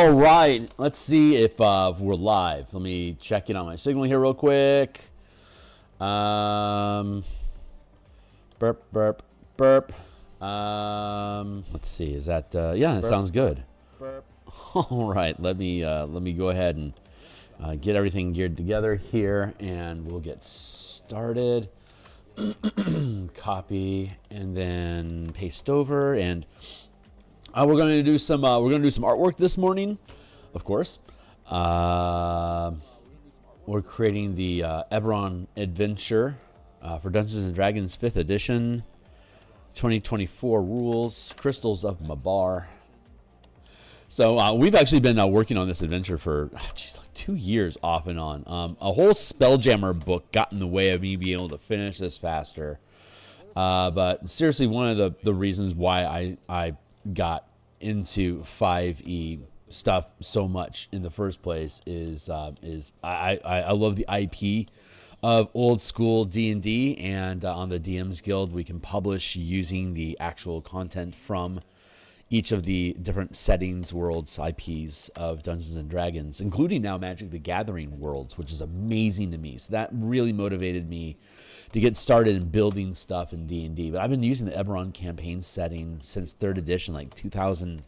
All right, let's see if we're live. Let me check in on my signal here real quick. Burp, burp, burp. Let's see. Is that? Yeah, it sounds good. Burp. All right, let me go ahead and get everything geared together here, and we'll get started. Copy and then paste over, and we're going to do some artwork this morning, of course. We're creating the Eberron adventure for Dungeons and Dragons 5th edition, 2024 rules, Crystals of Mabar. So we've actually been working on this adventure for like 2 years off and on. A whole Spelljammer book got in the way of me being able to finish this faster. But seriously, one of the reasons why I got into 5e stuff so much in the first place is I love the IP of old school D&D, and on the DMsGuild we can publish using the actual content from each of the different settings, worlds, IPs of Dungeons and Dragons, including now Magic the Gathering worlds, which is amazing to me. So that really motivated me to get started in building stuff in D&D. But I've been using the Eberron campaign setting since 3rd edition, like 2000.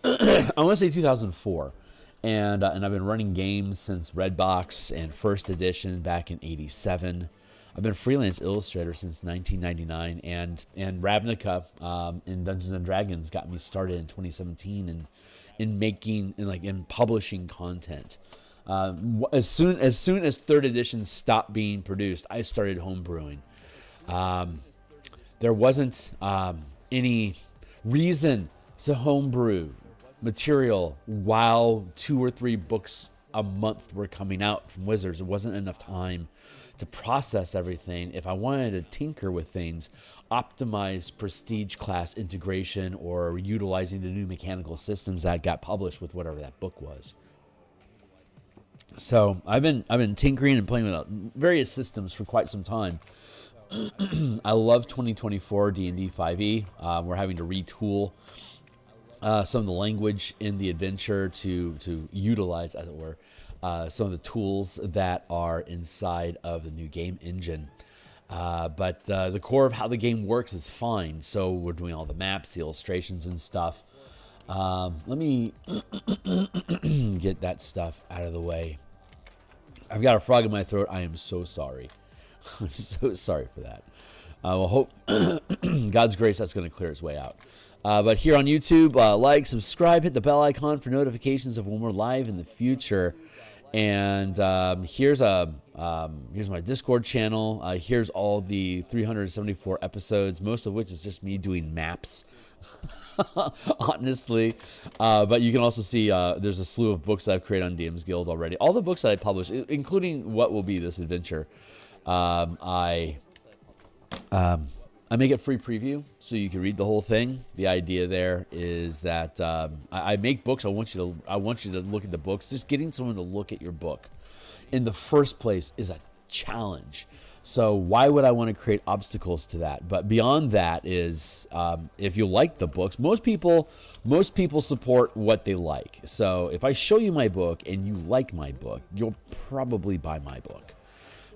I want to say 2004. And I've been running games since Redbox and 1st edition back in 87. I've been a freelance illustrator since 1999, and Ravnica in Dungeons and Dragons got me started in 2017 in publishing content. As soon as 3rd edition stopped being produced, I started homebrewing. There wasn't any reason to homebrew material while 2 or 3 books a month were coming out from Wizards. It wasn't enough time to process everything. If I wanted to tinker with things, optimize prestige class integration, or utilizing the new mechanical systems that got published with whatever that book was. So I've been tinkering and playing with various systems for quite some time. I love 2024 D&D 5e. We're having to retool some of the language in the adventure to utilize, as it were, some of the tools that are inside of the new game engine. But the core of how the game works is fine. So we're doing all the maps, the illustrations and stuff. Let me get that stuff out of the way. I've got a frog in my throat. I am so sorry. I'm so sorry for that. We'll hope God's grace that's going to clear its way out. But here on YouTube, like, subscribe, hit the bell icon for notifications of when we're live in the future. And here's my Discord channel. Here's all the 374 episodes, most of which is just me doing maps, honestly. But you can also see there's a slew of books that I've created on DMsGuild already. All the books that I publish, including what will be this adventure, I make it free preview, so you can read the whole thing. The idea there is that I make books. I want you to look at the books. Just getting someone to look at your book in the first place is a challenge. So why would I want to create obstacles to that? But beyond that is if you like the books, most people support what they like. So if I show you my book and you like my book, you'll probably buy my book.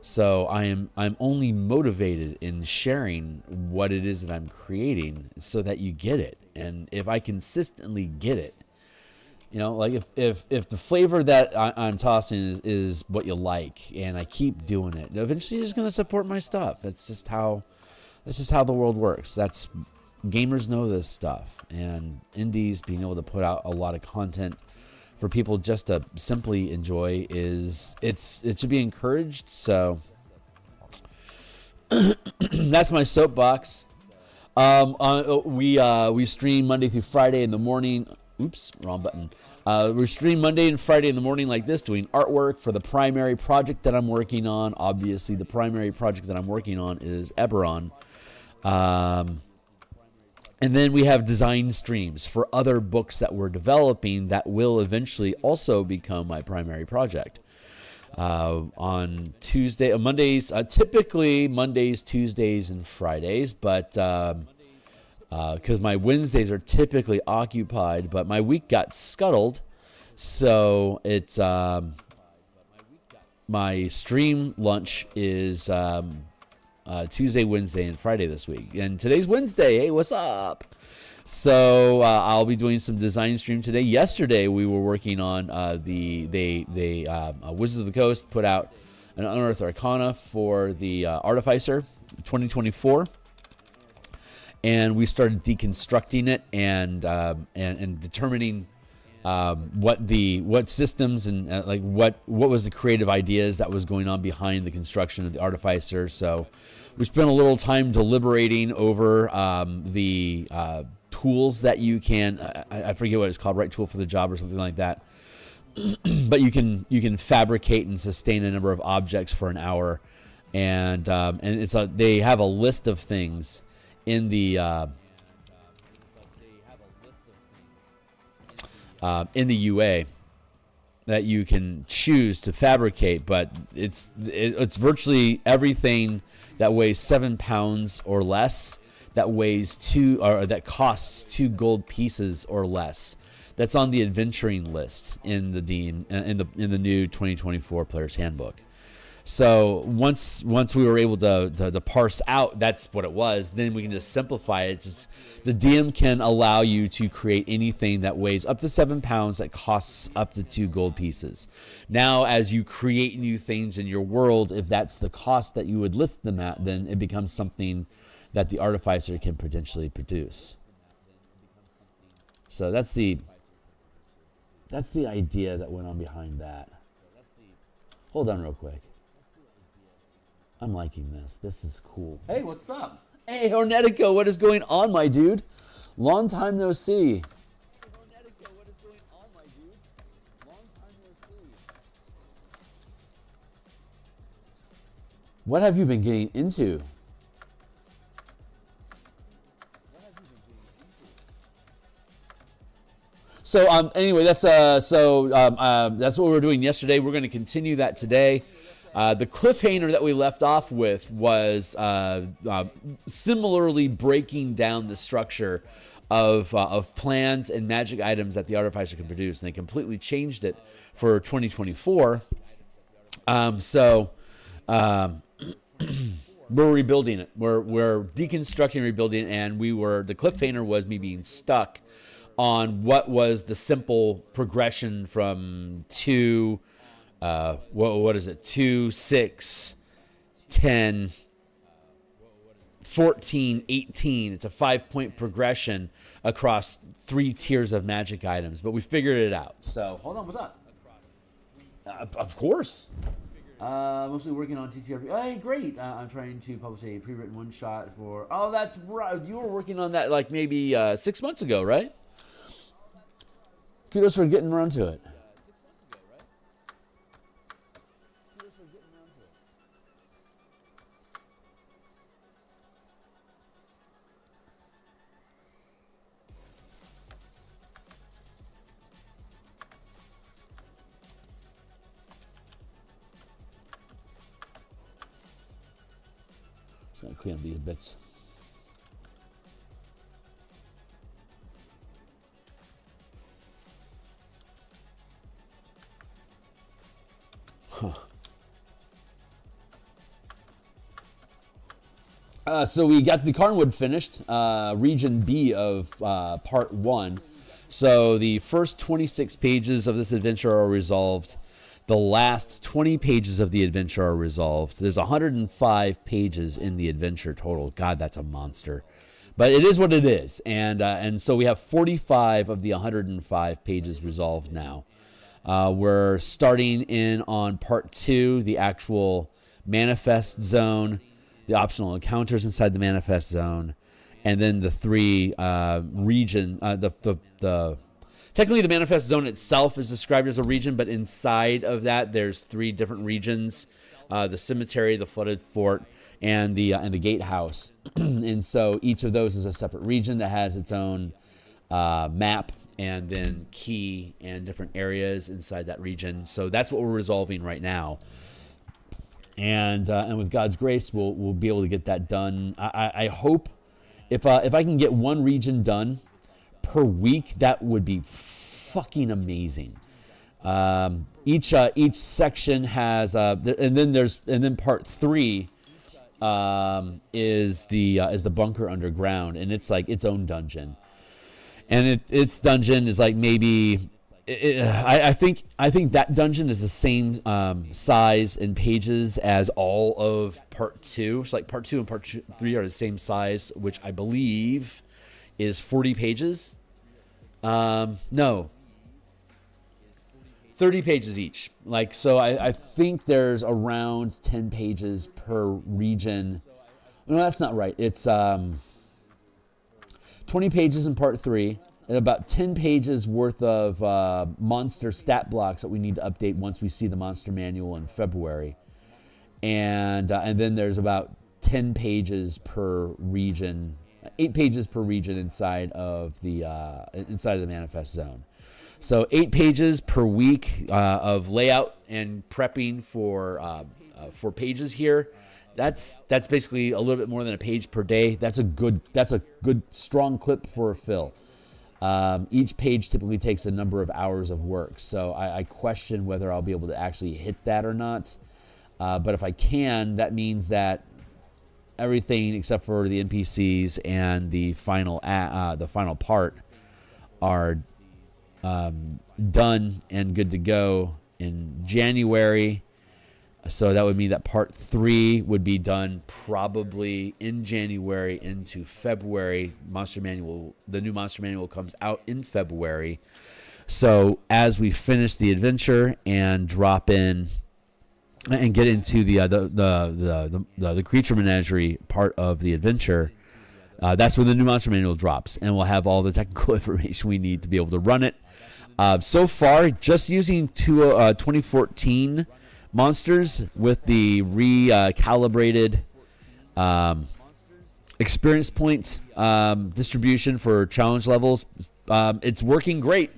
So I'm only motivated in sharing what it is that I'm creating so that you get it. And if I consistently get it, like if the flavor that I'm tossing is what you like, and I keep doing it, eventually you're just going to support my stuff. That's just how the world works. Gamers know this stuff, and indies being able to put out a lot of content for people just to simply enjoy it should be encouraged. So that's my soapbox. We stream Monday through Friday in the morning. Oops, wrong button. We stream Monday and Friday in the morning like this, doing artwork for the primary project that I'm working on. Obviously, the primary project that I'm working on is Eberron. And then we have design streams for other books that we're developing that will eventually also become my primary project. On Mondays, typically Mondays, Tuesdays, and Fridays, but because my Wednesdays are typically occupied, but my week got scuttled. So it's my stream lunch is Tuesday, Wednesday, and Friday this week. And today's Wednesday. Hey, what's up? So I'll be doing some design stream today. Yesterday we were working on Wizards of the Coast put out an Unearthed Arcana for the Artificer 2024, and we started deconstructing it and determining what systems and like what was the creative ideas that was going on behind the construction of the Artificer. So we spent a little time deliberating over the tools that you can, I forget what it's called, right tool for the job or something like that. But you can fabricate and sustain a number of objects for an hour, and they have a list of things in the UA that you can choose to fabricate, but it's virtually everything that weighs 7 pounds or less, that costs 2 gold pieces or less. That's on the adventuring list in the new 2024 Player's Handbook. So once we were able to parse out that's what it was, then we can just simplify it. The DM can allow you to create anything that weighs up to 7 pounds that costs up to 2 gold pieces. Now, as you create new things in your world, if that's the cost that you would list them at, then it becomes something that the Artificer can potentially produce. So that's the idea that went on behind that. Hold on real quick. I'm liking this. This is cool. Hey, what's up? Hey, Hornetico, what is going on, my dude? Long time no see. What have you been getting into? So anyway, that's what we were doing yesterday. We're going to continue that today. The cliffhanger that we left off with was similarly breaking down the structure of plans and magic items that the Artificer can produce, and they completely changed it for 2024. We're rebuilding it. We're deconstructing, rebuilding, and the cliffhanger was me being stuck on what was the simple progression from 2, what is it? 2, 6, 10, 14, 18. It's a 5-point progression across 3 tiers of magic items, but we figured it out. So, hold on, what's up? Of course. Mostly working on ttrpg. Hey, great. I'm trying to publish a pre-written one-shot for... Oh, that's right. You were working on that like maybe 6 months ago, right? Kudos for getting around to it. Just gonna clean up these bits. So we got the Carnwood finished, Region B of Part 1. So the first 26 pages of this adventure are resolved. The last 20 pages of the adventure are resolved. There's 105 pages in the adventure total. God, that's a monster. But it is what it is. And so we have 45 of the 105 pages resolved now. We're starting in on Part 2, the actual manifest zone, the optional encounters inside the manifest zone, and then the 3 region. Technically, the manifest zone itself is described as a region, but inside of that, there's 3 different regions: the cemetery, the flooded fort, and the gatehouse. And so each of those is a separate region that has its own map and then key and different areas inside that region. So that's what we're resolving right now. And with God's grace, we'll be able to get that done. I hope If I can get one region done per week, that would be fucking amazing. Each section has and then part 3 is the bunker underground, and it's like its own dungeon, and its dungeon is like maybe I think that dungeon is the same size and pages as all of part 2. It's like part 2 and part 3 are the same size, which I believe is 40 pages. No, 30 pages each. Like, so I think there's around 10 pages per region. No, that's not right. It's 20 pages in part 3, and about 10 pages worth of monster stat blocks that we need to update once we see the monster manual in February. And then there's about 10 pages per region, 8 pages per region inside of the manifest zone. So 8 pages per week of layout and prepping for pages here. That's basically a little bit more than a page per day. That's a good strong clip for a fill. Each page typically takes a number of hours of work, so I question whether I'll be able to actually hit that or not. But if I can, that means that everything except for the NPCs and the final part are done and good to go in January. So that would mean that part 3 would be done probably in January into February. The new monster manual comes out in February. So as we finish the adventure and drop in and get into the creature menagerie part of the adventure, that's when the new monster manual drops, and we'll have all the technical information we need to be able to run it. So far, just using 2014 monsters with the recalibrated experience point distribution for challenge levels, it's working great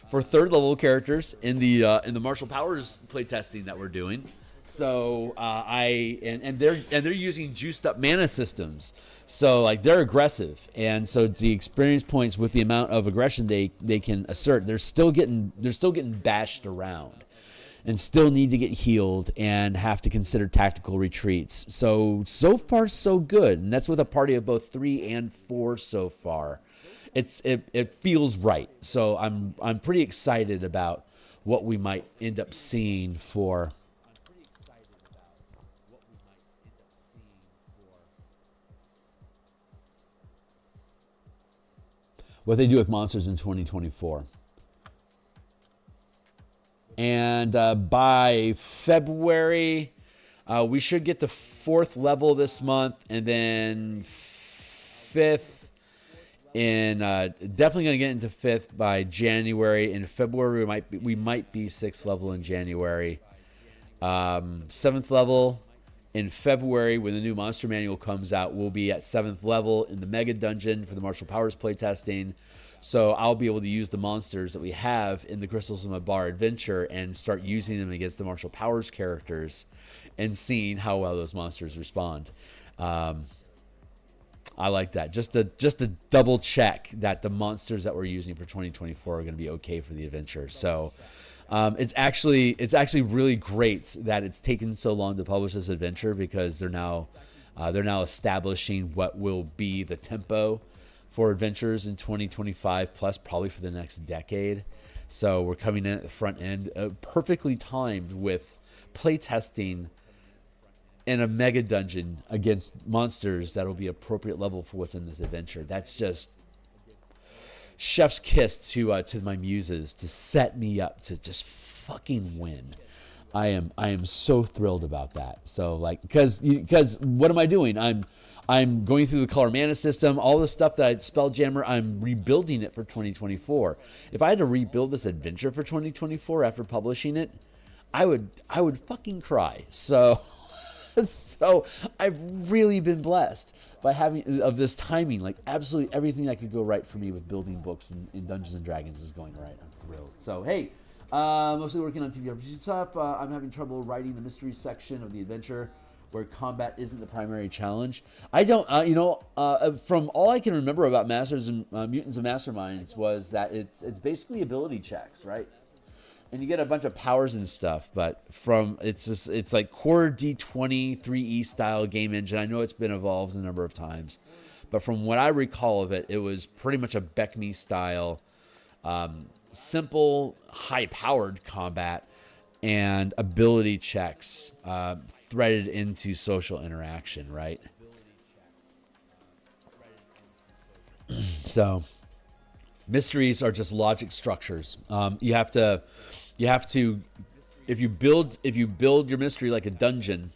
for 3rd level characters in the martial powers playtesting that we're doing. So they're using juiced up mana systems, so like they're aggressive, and so the experience points with the amount of aggression they can assert, they're still getting bashed around, and still need to get healed and have to consider tactical retreats. So far so good, and that's with a party of both 3 and 4 so far. It feels right. So I'm pretty excited about what we might end up seeing for what they do with monsters in 2024. And by February, we should get to 4th level this month, and then 5th definitely going to get into 5th by January. In February, we might be 6th level in January. 7th level in February, when the new monster manual comes out, we'll be at 7th level in the mega dungeon for the martial powers playtesting. So I'll be able to use the monsters that we have in the Crystals of Bar adventure and start using them against the martial powers characters and seeing how well those monsters respond. I like that. Just to double check that the monsters that we're using for 2024 are going to be okay for the adventure. So it's actually really great that it's taken so long to publish this adventure, because they're now establishing what will be the tempo for adventures in 2025 plus, probably for the next decade. So we're coming in at the front end, perfectly timed with playtesting in a mega dungeon against monsters that will be appropriate level for what's in this adventure. That's just chef's kiss to my muses to set me up to just fucking win. I am so thrilled about that. So like, because what am I doing? I'm going through the color mana system, all the stuff that Spelljammer, I'm rebuilding it for 2024. If I had to rebuild this adventure for 2024 after publishing it, I would fucking cry. So I've really been blessed by having of this timing. Like absolutely everything that could go right for me with building books in Dungeons and Dragons is going right. I'm thrilled. So hey, mostly working on TTRPG stuff. I'm having trouble writing the mystery section of the adventure. where combat isn't the primary challenge. I don't, from all I can remember about Masters and Mutants and Masterminds was that it's basically ability checks, right? And you get a bunch of powers and stuff, but it's like core D20 3E style game engine. I know it's been evolved a number of times, but from what I recall of it, it was pretty much a Beckme style, simple, high-powered combat and ability checks threaded into social interaction, right? So mysteries are just logic structures. You have to, if you build your mystery like a dungeon,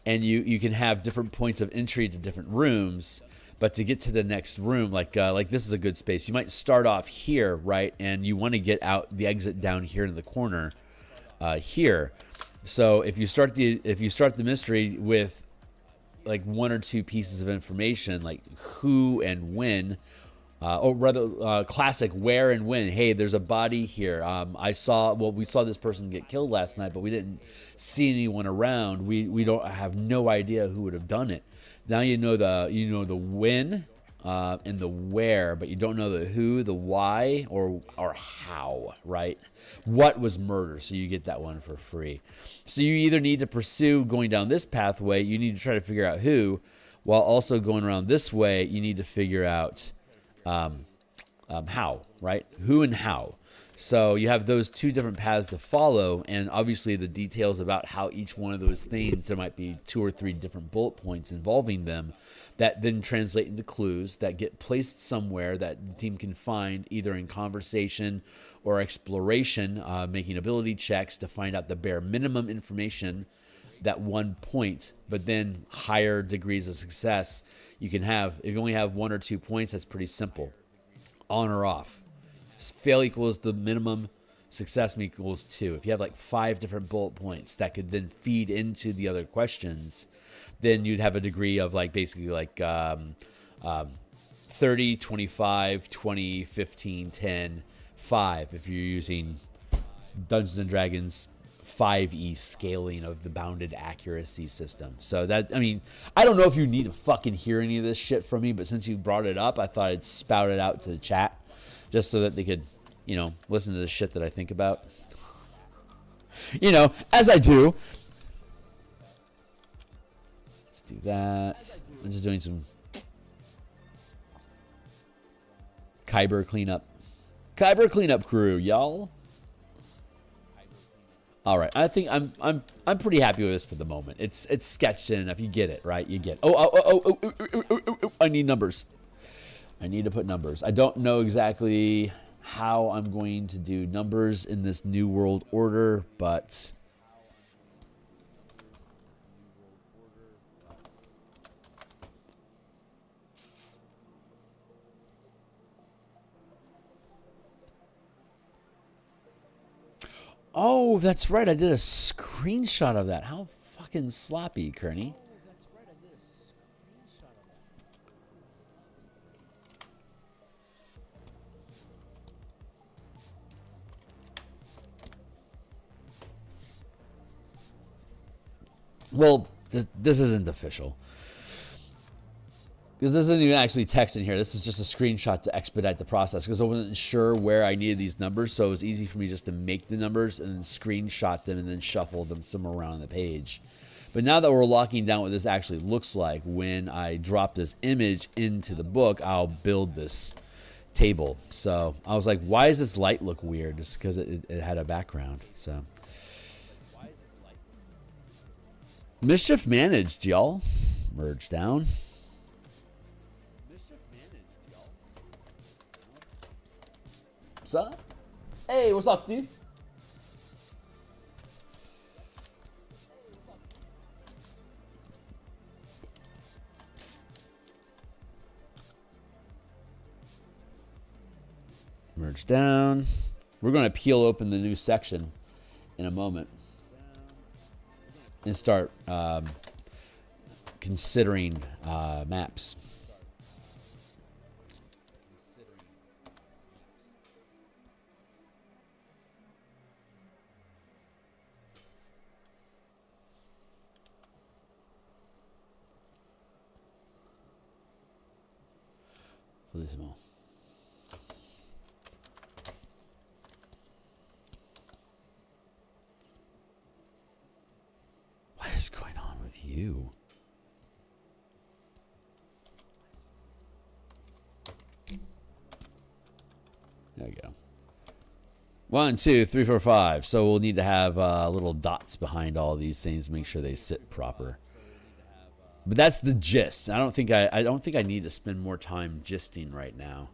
and you can have different points of entry to different rooms, but to get to the next room, like this is a good space. You might start off here, right, and you want to get out the exit down here in the corner, here. So if you start the mystery with like one or two pieces of information, like who and when. Or rather, classic where and when. Hey, there's a body here. We saw this person get killed last night, but we didn't see anyone around. We don't have no idea who would have done it. Now you know the when and the where, but you don't know the who, the why, or how, right? What was murder? So you get that one for free. So you either need to pursue going down this pathway, you need to try to figure out who, while also going around this way, you need to figure out how, right? Who and how. So you have those two different paths to follow, and obviously the details about how each one of those things, there might be 2 or 3 different bullet points involving them that then translate into clues that get placed somewhere that the team can find either in conversation or exploration, making ability checks to find out the bare minimum information that one point, but then higher degrees of success you can have. If you only have 1 or 2 points, that's pretty simple. On or off. Fail equals the minimum, success equals 2. If you have like 5 different bullet points that could then feed into the other questions, then you'd have a degree of like basically like 30, 25, 20, 15, 10, 5 if you're using Dungeons and Dragons 5e scaling of the bounded accuracy system. So that, I mean, I don't know if you need to fucking hear any of this shit from me, but since you brought it up, I thought I'd spout it out to the chat just so that they could, listen to the shit that I think about. As I do. Let's do that. I'm just doing some Kyber cleanup. Kyber cleanup crew, y'all. All right, I think I'm pretty happy with this for the moment. It's sketched in enough. You get it, right? You get. I need numbers. I need to put numbers. I don't know exactly how I'm going to do numbers in this new world order, but oh, that's right. I did a screenshot of that. How fucking sloppy, Kearney. Well, this isn't official. Because this isn't even actually text in here. This is just a screenshot to expedite the process. Because I wasn't sure where I needed these numbers. So it was easy for me just to make the numbers and then screenshot them and then shuffle them somewhere around the page. But now that we're locking down what this actually looks like, when I drop this image into the book, I'll build this table. So I was like, why does this light look weird? Just because it had a background. So Mischief managed, y'all. Merge down. What's up? Hey, what's up, Steve? Merge down. We're going to peel open the new section in a moment and start considering maps. Abysmal. What is going on with you? There we go. 1, 2, 3, 4, 5. So we'll need to have little dots behind all these things to make sure they sit proper. But that's the gist. I don't think I need to spend more time gisting right now.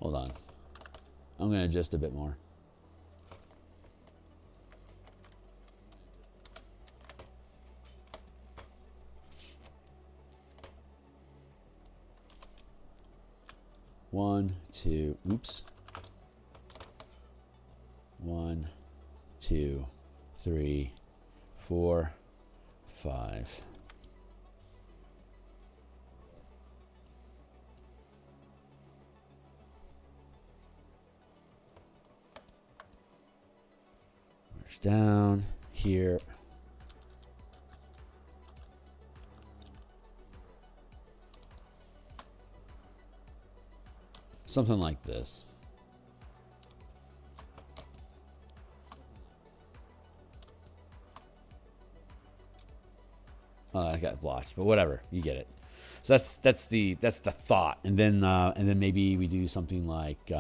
Hold on. I'm going to gist a bit more. One, two, oops. 1, 2, 3, 4, 5. Merge down here. Something like this. Oh, I got blocked, but whatever, you get it. So that's the thought, and then maybe we do something like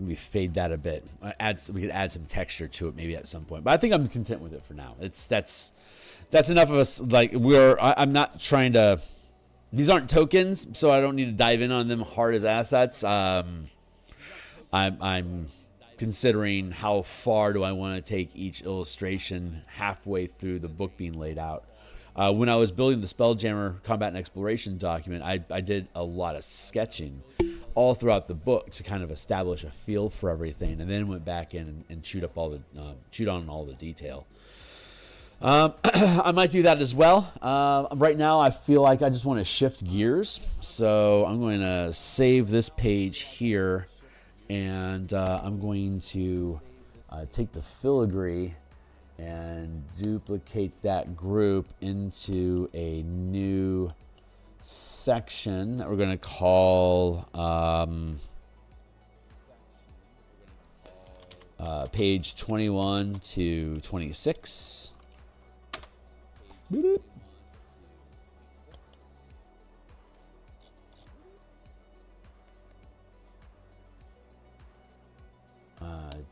we fade that a bit. We could add some texture to it maybe at some point, but I think I'm content with it for now. That's enough of us. Like I'm not trying to. These aren't tokens, so I don't need to dive in on them hard as assets. I'm considering how far do I want to take each illustration halfway through the book being laid out. When I was building the Spelljammer Combat and Exploration document, I did a lot of sketching all throughout the book to kind of establish a feel for everything, and then went back in and chewed on all the detail. I might do that as well. Right now, I feel like I just want to shift gears. So I'm going to save this page here, and I'm going to take the filigree and duplicate that group into a new section that we're going to call page 21 to 26. Boop.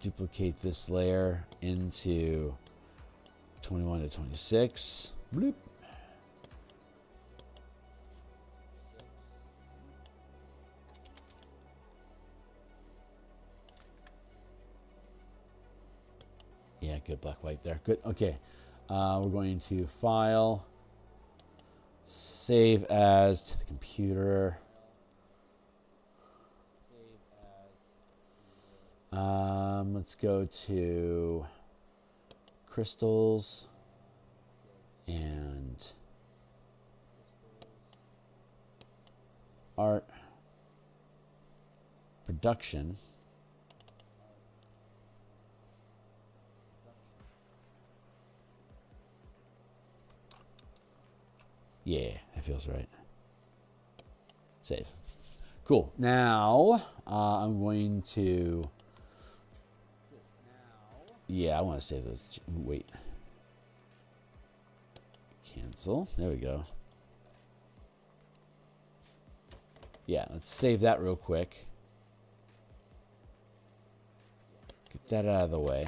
Duplicate this layer into 21 to 26. Bloop. Yeah, good black white there. Good. Okay. We're going to file, save as to the computer. Let's go to crystals and art production. Yeah, that feels right. Save. Cool. Now, I'm going to... Yeah, I want to save those. Wait. Cancel. There we go. Yeah, let's save that real quick. Get that out of the way.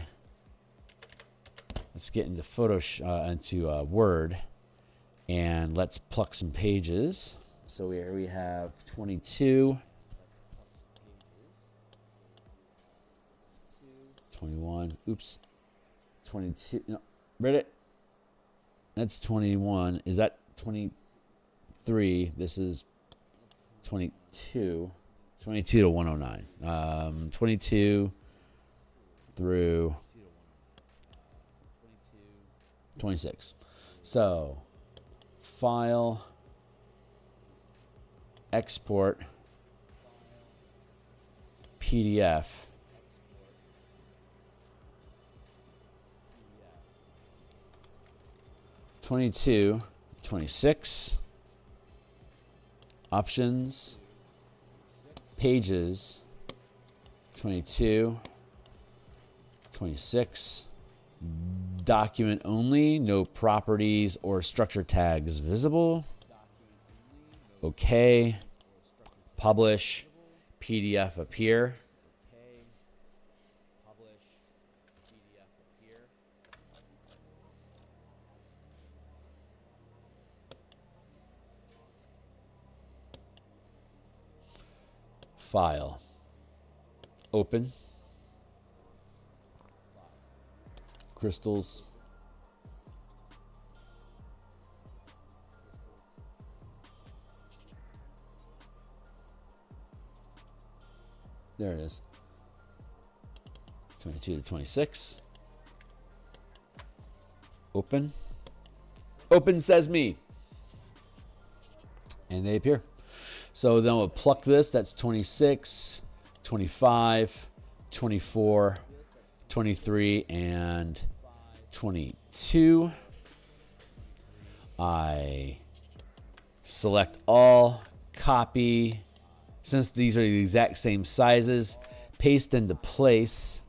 Let's get into Word. And let's pluck some pages. So here we have 22, 21, oops, 22, no, read it. That's 21. Is that 23? This is 22. 22 to 109. 22 through 26. So... File, export, PDF, 22, 26. Options. Pages. 22, 26. Document only. No properties or structure tags visible. Okay. Publish. PDF appear. File. Open. Crystals. There it is. 22 to 26. Open. Open says me. And they appear. So then we'll pluck this. That's 26, 25, 24, 23, and 22. I select all, copy. Since these are the exact same sizes, paste into place,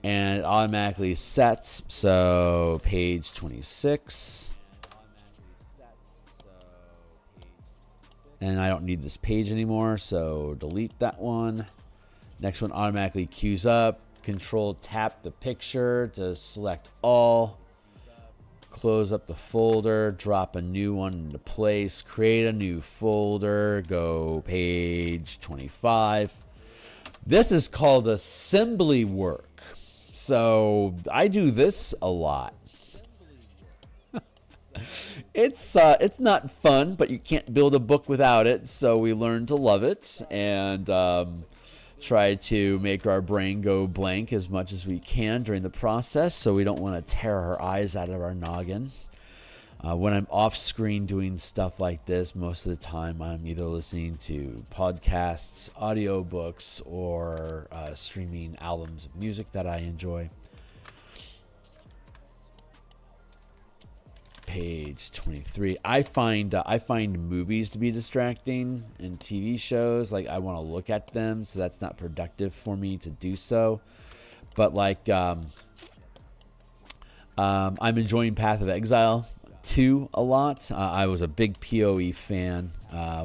and it automatically sets. So page 26. And I don't need this page anymore, so delete that one. Next one automatically queues up. Control tap the picture to select all. Close up the folder, drop a new one into place, create a new folder, go page 25. This is called assembly work. So I do this a lot. It's not fun, but you can't build a book without it, so we learn to love it and try to make our brain go blank as much as we can during the process, so we don't want to tear our eyes out of our noggin. When I'm off screen doing stuff like this, most of the time I'm either listening to podcasts, audiobooks, or streaming albums of music that I enjoy. Page 23. I find movies to be distracting and TV shows. Like I want to look at them, so that's not productive for me to do so. But like, I'm enjoying Path of Exile 2 a lot. I was a big PoE fan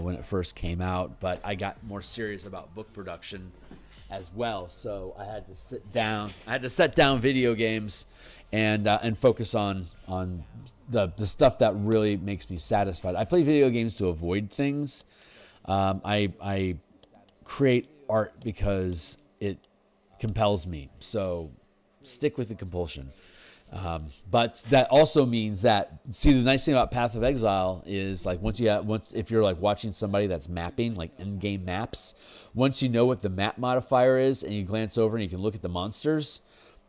when it first came out, but I got more serious about book production as well. So I had to sit down. I had to set down video games and focus on the stuff that really makes me satisfied. I play video games to avoid things. I create art because it compels me. So stick with the compulsion. But that also means that, see, the nice thing about Path of Exile is like if you're like watching somebody that's mapping, like in-game maps, once you know what the map modifier is and you glance over and you can look at the monsters,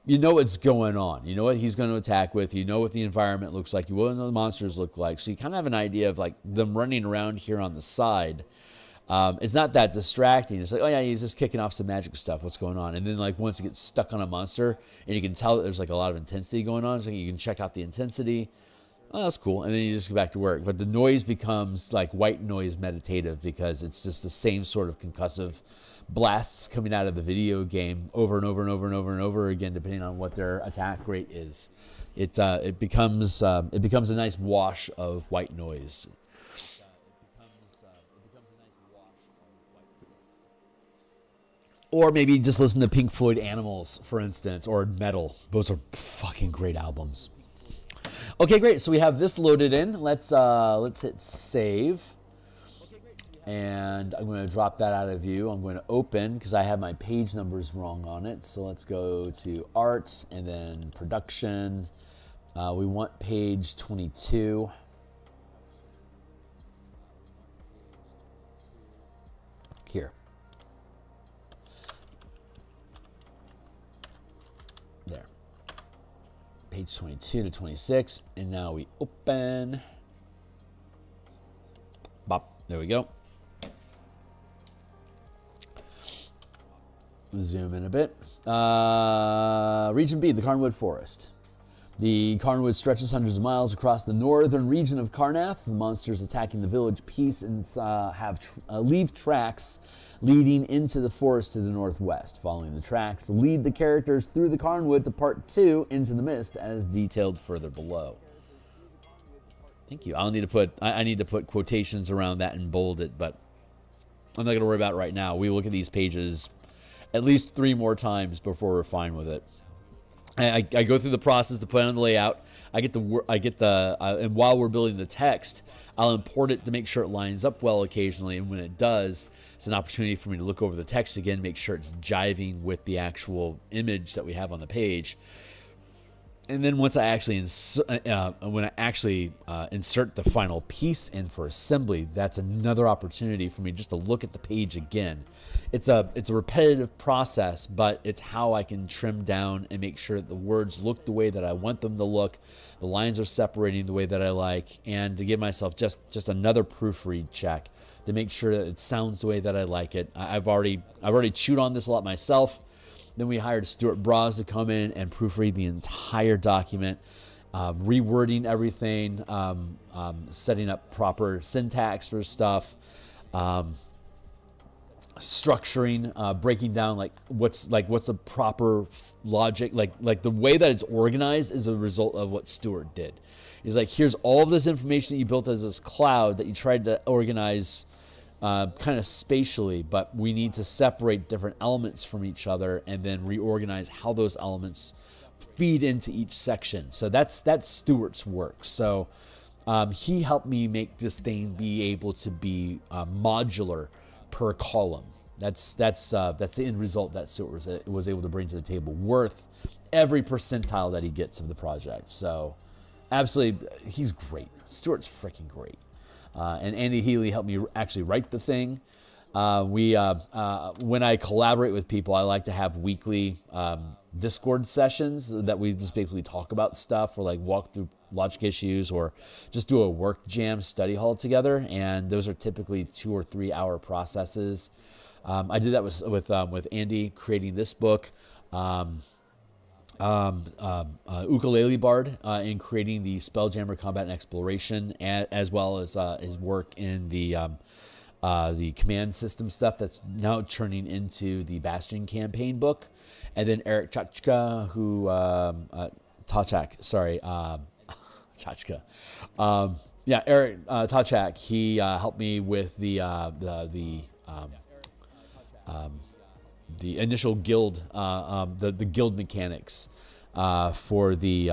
you know what's going on. You know what he's going to attack with. You know what the environment looks like. You know what the monsters look like. So you kind of have an idea of like them running around here on the side. It's not that distracting. It's like, oh yeah, he's just kicking off some magic stuff. What's going on? And then like once you get stuck on a monster and you can tell that there's like a lot of intensity going on, so you can check out the intensity. Oh, that's cool. And then you just go back to work. But the noise becomes like white noise meditative because it's just the same sort of concussive blasts coming out of the video game over and over and over and over and over again, depending on what their attack rate is. It becomes a nice wash of white noise. Or maybe just listen to Pink Floyd Animals, for instance, or Metal. Those are fucking great albums. Okay, great. So we have this loaded in. Let's hit save. And I'm going to drop that out of view. I'm going to open because I have my page numbers wrong on it. So let's go to art and then production. We want page 22. Here. There. Page 22 to 26. And now we open. Bop. There we go. Zoom in a bit. Region B, the Carnwood Forest. The Carnwood stretches hundreds of miles across the northern region of Karnath. The monsters attacking the village piece and leave tracks leading into the forest to the northwest. Following the tracks, lead the characters through the Carnwood to Part 2, Into the Mist, as detailed further below. Thank you. I need to put quotations around that and bold it, but I'm not going to worry about it right now. We look at these pages at least 3 more times before we're fine with it. I go through the process to put on the layout. And while we're building the text, I'll import it to make sure it lines up well occasionally. And when it does, it's an opportunity for me to look over the text again, make sure it's jiving with the actual image that we have on the page. And then once I actually insert the final piece in for assembly, that's another opportunity for me just to look at the page again. It's a repetitive process, but it's how I can trim down and make sure that the words look the way that I want them to look, the lines are separating the way that I like, and to give myself just another proofread check to make sure that it sounds the way that I like it. I've already chewed on this a lot myself. Then we hired Stuart Braz to come in and proofread the entire document, rewording everything, setting up proper syntax for stuff, structuring, breaking down what's the proper logic, like the way that it's organized is a result of what Stuart did. He's like, here's all of this information that you built as this cloud that you tried to organize kind of spatially, but we need to separate different elements from each other and then reorganize how those elements feed into each section. So that's Stuart's work. So he helped me make this thing be able to be modular per column. That's the end result that Stuart was able to bring to the table, worth every percentile that he gets of the project. So absolutely, he's great. Stuart's freaking great. And Andy Healy helped me actually write the thing. When I collaborate with people, I like to have weekly Discord sessions that we just basically talk about stuff, or like walk through logic issues, or just do a work jam study hall together. And those are typically 2 or 3 hour processes. I did that with Andy creating this book. Ukulele Bard in creating the Spelljammer Combat and Exploration, as well as his work in the command system stuff that's now turning into the Bastion campaign book. And then Eric Chachka, Eric Tachak, he helped me with the initial guild, the guild mechanics for the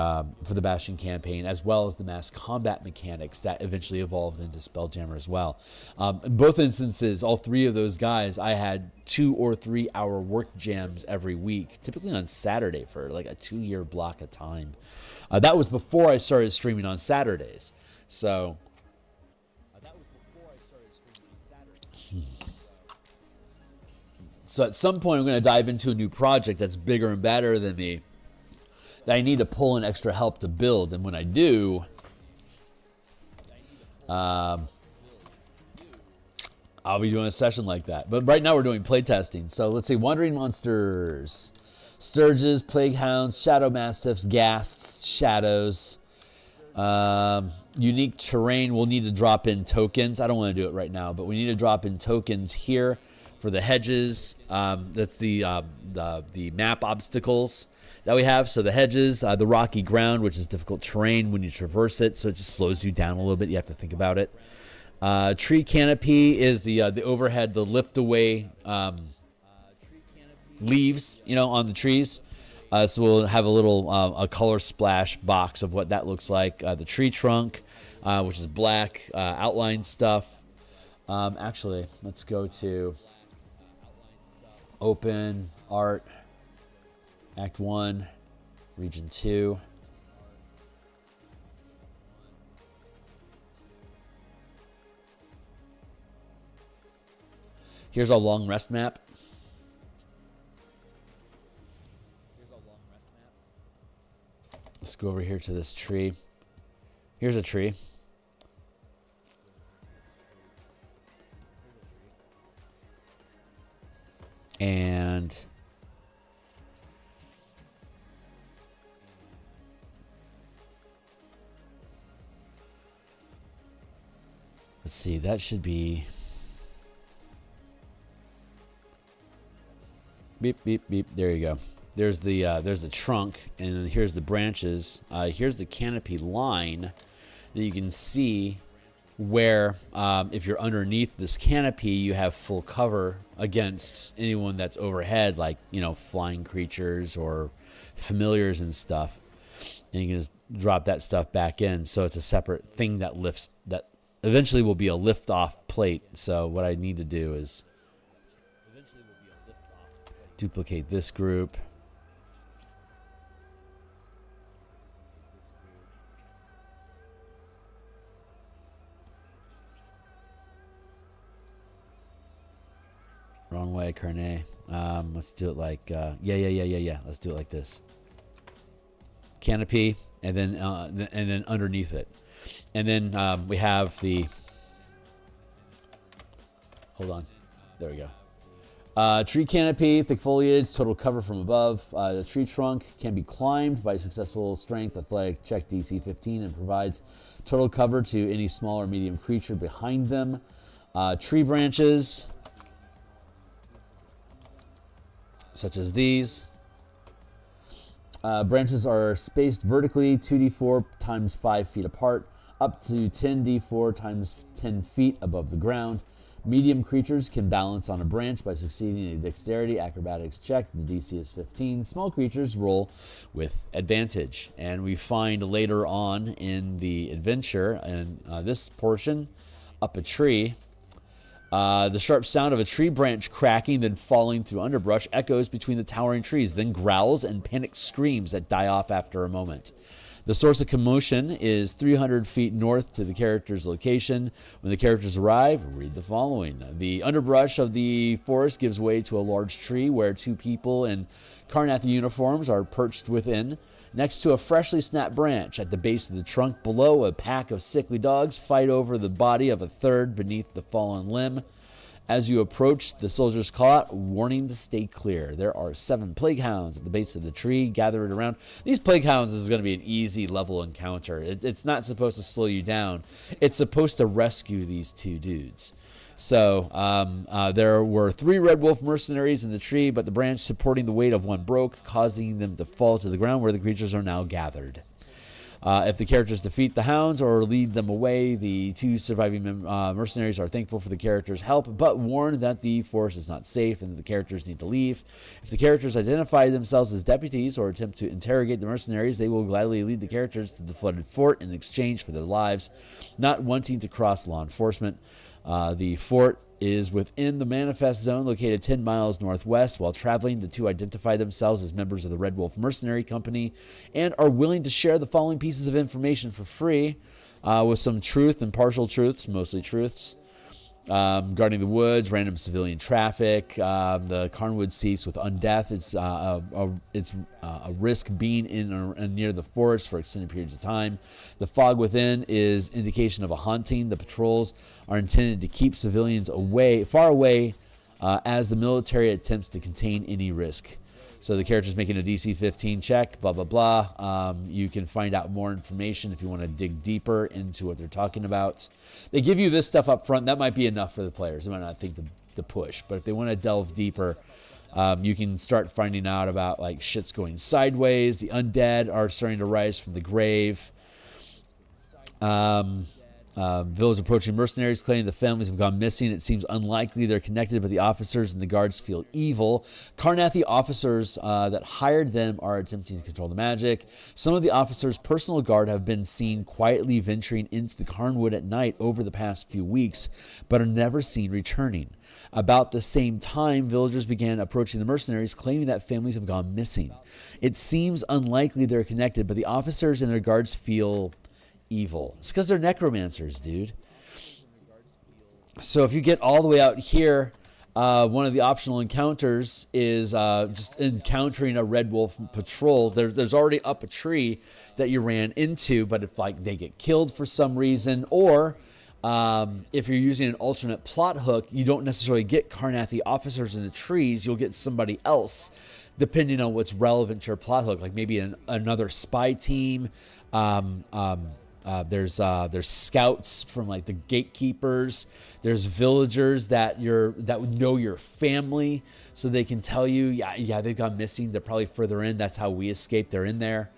Bastion campaign, as well as the mass combat mechanics that eventually evolved into Spelljammer as well. In both instances, all 3 of those guys, I had 2 or 3 hour work jams every week, typically on Saturday for like a 2-year block of time. That was before I started streaming on Saturdays. So. So at some point, I'm going to dive into a new project that's bigger and better than me, that I need to pull in extra help to build. And when I do, I'll be doing a session like that. But right now we're doing playtesting. So let's see, Wandering Monsters, Sturges, Plague Hounds, Shadow Mastiffs, Ghasts, Shadows. Unique terrain, we'll need to drop in tokens. I don't want to do it right now, but we need to drop in tokens here. For the hedges, that's the map obstacles that we have. So the hedges, the rocky ground, which is difficult terrain when you traverse it, so it just slows you down a little bit. You have to think about it. Tree canopy is the overhead, the lift away leaves, on the trees. So we'll have a little a color splash box of what that looks like. The tree trunk, which is black, outline stuff. Actually, let's go to Open Art, Act 1, Region 2. Here's our long rest map. Let's go over here to this tree. Here's a tree. And Let's see, that should be beep beep beep. There you go. There's the trunk, and here's the branches. Here's the canopy line that you can see where if you're underneath this canopy, you have full cover against anyone that's overhead, like, you know, flying creatures or familiars and stuff. And you can just drop that stuff back in. So it's a separate thing that lifts, that eventually will be a lift off plate. So what I need to do is duplicate this group. Wrong way, Carnet. Let's do it like, yeah. Let's do it like this. Canopy, and then underneath it. And then we have the, hold on. There we go. Tree canopy, thick foliage, total cover from above. The tree trunk can be climbed by successful strength athletic check DC 15 and provides total cover to any small or medium creature behind them. Tree branches, such as these. Branches are spaced vertically 2d4 times 5 feet apart, up to 10d4 times 10 feet above the ground. Medium creatures can balance on a branch by succeeding a dexterity acrobatics check. The DC is 15. Small creatures roll with advantage. And we find later on in the adventure, in this portion, up a tree, the sharp sound of a tree branch cracking, then falling through underbrush, echoes between the towering trees, then growls and panicked screams that die off after a moment. The source of commotion is 300 feet north to the character's location. When the characters arrive, read the following. The underbrush of the forest gives way to a large tree where two people in Karnathi uniforms are perched within. Next to a freshly snapped branch at the base of the trunk below, a pack of sickly dogs fight over the body of a third beneath the fallen limb. As you approach, the soldiers call out, warning to stay clear. There are 7 plague hounds at the base of the tree gathered around. These plague hounds is going to be an easy level encounter. It's not supposed to slow you down. It's supposed to rescue these two dudes. So there were 3 red wolf mercenaries in the tree, but the branch supporting the weight of one broke, causing them to fall to the ground where the creatures are now gathered. If the characters defeat the hounds or lead them away, the 2 surviving mercenaries are thankful for the characters' help, but warn that the forest is not safe and that the characters need to leave. If the characters identify themselves as deputies or attempt to interrogate the mercenaries, they will gladly lead the characters to the flooded fort in exchange for their lives, not wanting to cross law enforcement. The fort is within the manifest zone located 10 miles northwest. While traveling, the 2 identify themselves as members of the Red Wolf Mercenary Company and are willing to share the following pieces of information for free, with some truth and partial truths, mostly truths. Guarding the woods, random civilian traffic, the Carnwood seeps with undeath. It's a risk being in or near the forest for extended periods of time. The fog within is indication of a haunting. The patrols are intended to keep civilians far away, as the military attempts to contain any risk. So the character's making a DC 15 check, blah, blah, blah. You can find out more information if you want to dig deeper into what they're talking about. They give you this stuff up front. That might be enough for the players. They might not think to push. But if they want to delve deeper, you can start finding out about, like, shit's going sideways. The undead are starting to rise from the grave. Village approaching mercenaries claiming the families have gone missing. It seems unlikely they're connected, but the officers and the guards feel evil. Karnathi officers that hired them are attempting to control the magic. Some of the officers' personal guard have been seen quietly venturing into the Carnwood at night over the past few weeks, but are never seen returning. About the same time, villagers began approaching the mercenaries, claiming that families have gone missing. It seems unlikely they're connected, but the officers and their guards feel evil. It's because they're necromancers, dude. So if you get all the way out here, one of the optional encounters is just encountering a red wolf patrol. There's already up a tree that you ran into, but if, like, they get killed for some reason, or if you're using an alternate plot hook, you don't necessarily get Karnathi officers in the trees. You'll get somebody else, depending on what's relevant to your plot hook, like maybe another spy team, There's scouts from like the gatekeepers. There's villagers that would know your family, so they can tell you, yeah, they've gone missing. They're probably further in. That's how we escaped. They're in there.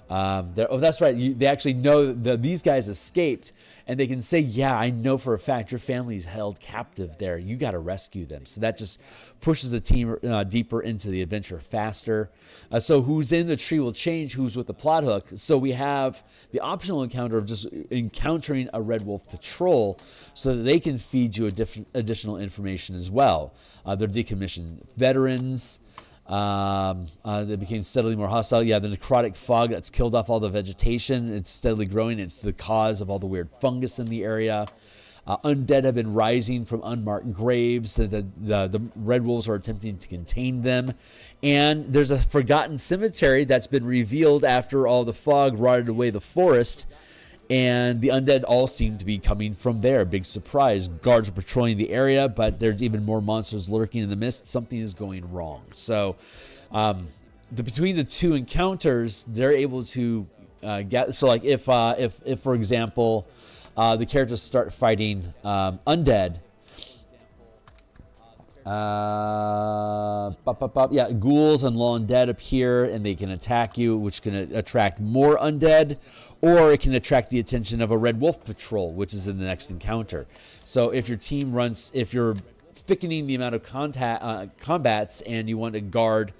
That's right. They actually know these guys escaped, and they can say, yeah, I know for a fact your family's held captive there. You got to rescue them. So that just pushes the team deeper into the adventure faster. So who's in the tree will change who's with the plot hook. So we have the optional encounter of just encountering a Red Wolf patrol so that they can feed you additional information as well. They're decommissioned veterans. They became steadily more hostile. Yeah, the necrotic fog that's killed off all the vegetation. It's steadily growing. It's the cause of all the weird fungus in the area. Undead have been rising from unmarked graves. The Red Wolves are attempting to contain them. And there's a forgotten cemetery that's been revealed after all the fog rotted away the forest. And the undead all seem to be coming from there. Big surprise. Guards are patrolling the area, but there's even more monsters lurking in the mist. Something is going wrong. So between the two encounters, they're able to get... So like if for example, the characters start fighting undead... ghouls and long undead appear, and they can attack you, which can attract more undead, or it can attract the attention of a Red Wolf patrol, which is in the next encounter. So if your team runs, if you're thickening the amount of combats and you want to guard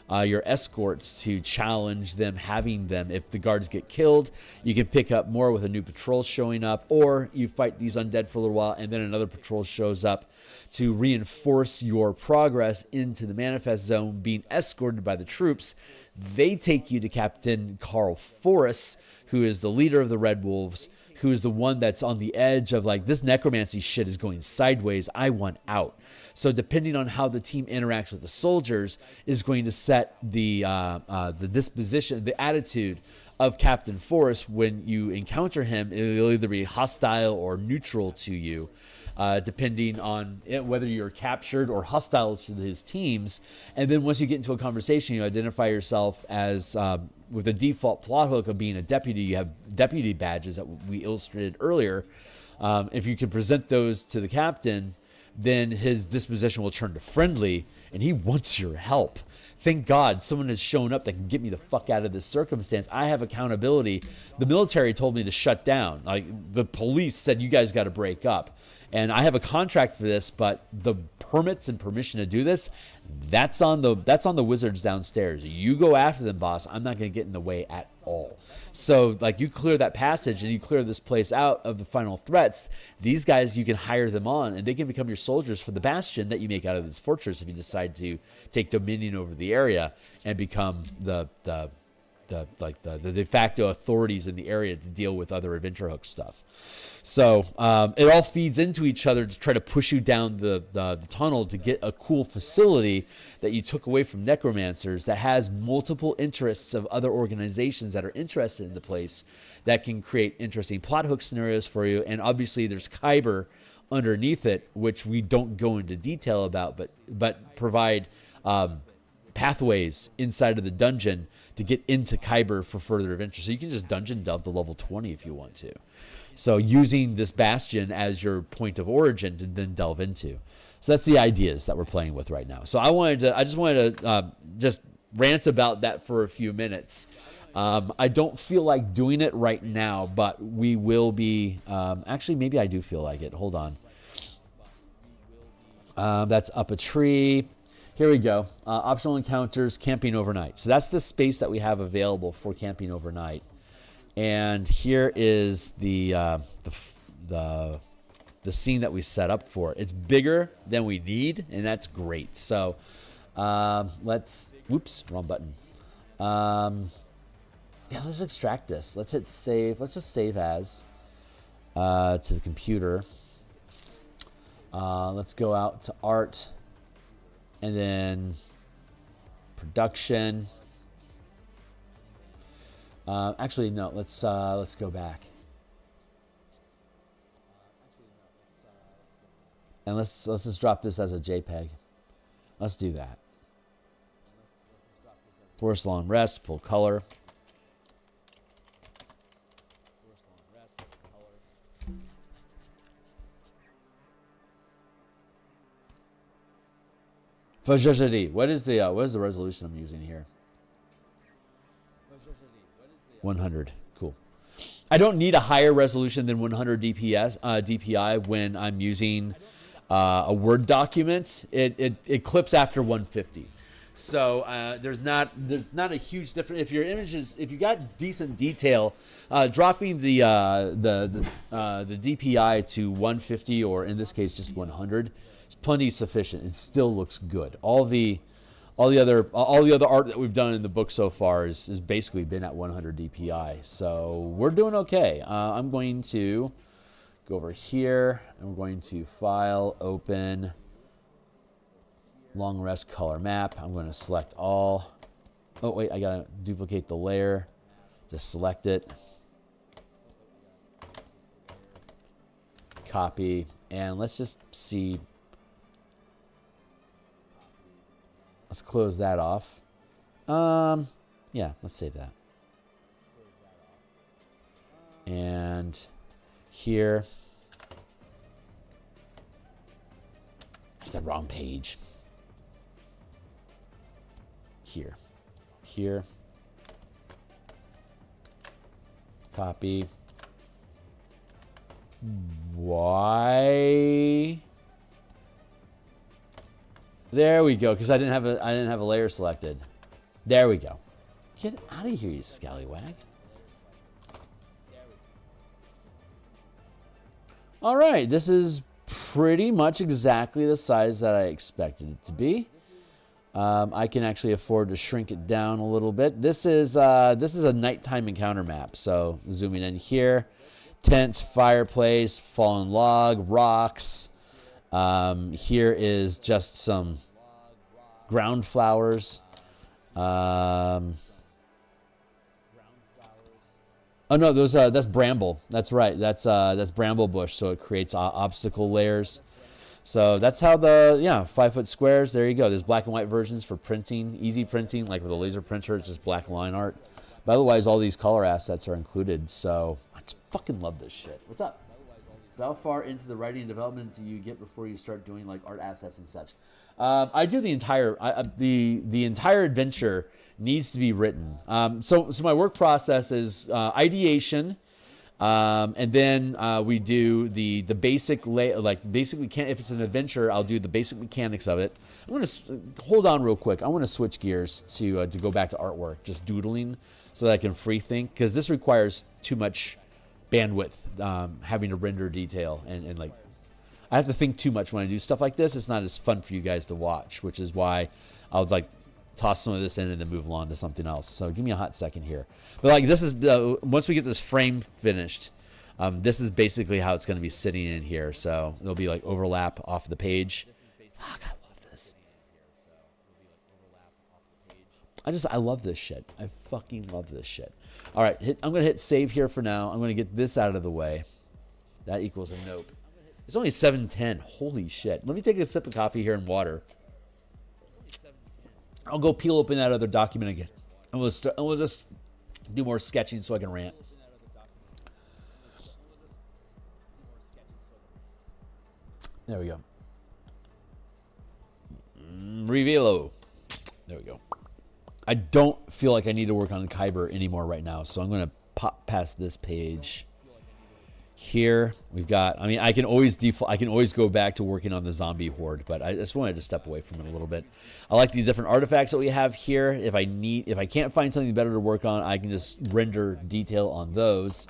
your escorts to challenge them, having them, if the guards get killed, you can pick up more with a new patrol showing up, or you fight these undead for a little while and then another patrol shows up to reinforce your progress into the manifest zone, being escorted by the troops. They take you to Captain Carl Forrest, who is the leader of the Red Wolves, who is the one that's on the edge of like, this necromancy shit is going sideways. I want out. So depending on how the team interacts with the soldiers is going to set the disposition, the attitude of Captain Forrest when you encounter him. It'll either be hostile or neutral to you, depending on whether you're captured or hostile to his teams. And then once you get into a conversation, you identify yourself as, with the default plot hook of being a deputy. You have deputy badges that we illustrated earlier. If you can present those to the captain, then his disposition will turn to friendly, and he wants your help. Thank God someone has shown up that can get me the fuck out of this circumstance. I have accountability. The military told me to shut down. Like, the police said, you guys got to break up. And I have a contract for this, but the permits and permission to do this, that's on the wizards downstairs. You go after them, boss. I'm not going to get in the way at all. So, like, you clear that passage and you clear this place out of the final threats. These guys, you can hire them on, and they can become your soldiers for the bastion that you make out of this fortress if you decide to take dominion over the area and become the de facto authorities in the area to deal with other adventure hook stuff. So it all feeds into each other to try to push you down the tunnel to get a cool facility that you took away from necromancers that has multiple interests of other organizations that are interested in the place that can create interesting plot hook scenarios for you. And obviously there's Kyber underneath it, which we don't go into detail about, but provide pathways inside of the dungeon to get into Kyber for further adventure. So you can just dungeon delve to level 20 if you want to. So using this bastion as your point of origin to then delve into. So that's the ideas that we're playing with right now. So I just wanted to just rant about that for a few minutes. I don't feel like doing it right now, but we will be. Actually, maybe I do feel like it. Hold on. That's up a tree. Here we go. Optional encounters, camping overnight. So that's the space that we have available for camping overnight. And here is the scene that we set up for it. It's bigger than we need, and that's great. So let's, whoops, wrong button. Yeah, let's extract this. Let's hit save. Let's just save as to the computer. Let's go out to art. And then production. Actually, no. Let's go back. And let's just drop this as a JPEG. Let's do that. Forest long rest, full color. What is the resolution I'm using here? 100. Cool. I don't need a higher resolution than 100 DPI when I'm using a Word document. It clips after 150. So there's not a huge difference. If your images, if you got decent detail, dropping the DPI to 150, or in this case just 100, is plenty sufficient. It still looks good. All the other art that we've done in the book so far is basically been at 100 DPI. So we're doing okay. I'm going to go over here and we're going to File, Open, Long Rest Color Map. I'm going to select all. Oh wait, I gotta duplicate the layer. Just select it. Copy, and let's just see. Let's close that off. Yeah, let's save that. And here, that's the wrong page. Here, copy. Why? There we go, because I didn't have a layer selected. There we go. Get out of here, you scallywag. All right, this is pretty much exactly the size that I expected it to be. I can actually afford to shrink it down a little bit. This is a nighttime encounter map. So zooming in here, tents, fireplace, fallen log, rocks. Here is just some ground flowers. Oh no, that's bramble. That's right. That's bramble bush. So it creates obstacle layers. So that's how 5-foot squares. There you go. There's black and white versions for printing, easy printing, like with a laser printer. It's just black line art. But otherwise, all these color assets are included. So I just fucking love this shit. What's up? How far into the writing and development do you get before you start doing like art assets and such? I do the entire the entire adventure needs to be written. So my work process is ideation. And then we do the basic if it's an adventure, I'll do the basic mechanics of it. I'm gonna hold on real quick. I want to switch gears to go back to artwork, just doodling, so that I can free think, because this requires too much bandwidth, having to render detail and like I have to think too much when I do stuff like this. It's not as fun for you guys to watch, which is why I'll like toss some of this in and then move along to something else. So give me a hot second here. But like this is once we get this frame finished, this is basically how it's going to be sitting in here. So there'll be like overlap off the page. Fuck, I love this. I love this shit. I fucking love this shit. All right, I'm going to hit save here for now. I'm going to get this out of the way. That equals a nope. It's only 7:10. Holy shit. Let me take a sip of coffee here and water. I'll go peel open that other document again. And we'll just do more sketching so I can rant. There we go. Revelo. There we go. I don't feel like I need to work on Kyber anymore right now, so I'm going to pop past this page. Here we've got, I can always go back to working on the zombie horde, but I just wanted to step away from it a little bit. I like the different artifacts that we have here. If I can't find something better to work on, I can just render detail on those.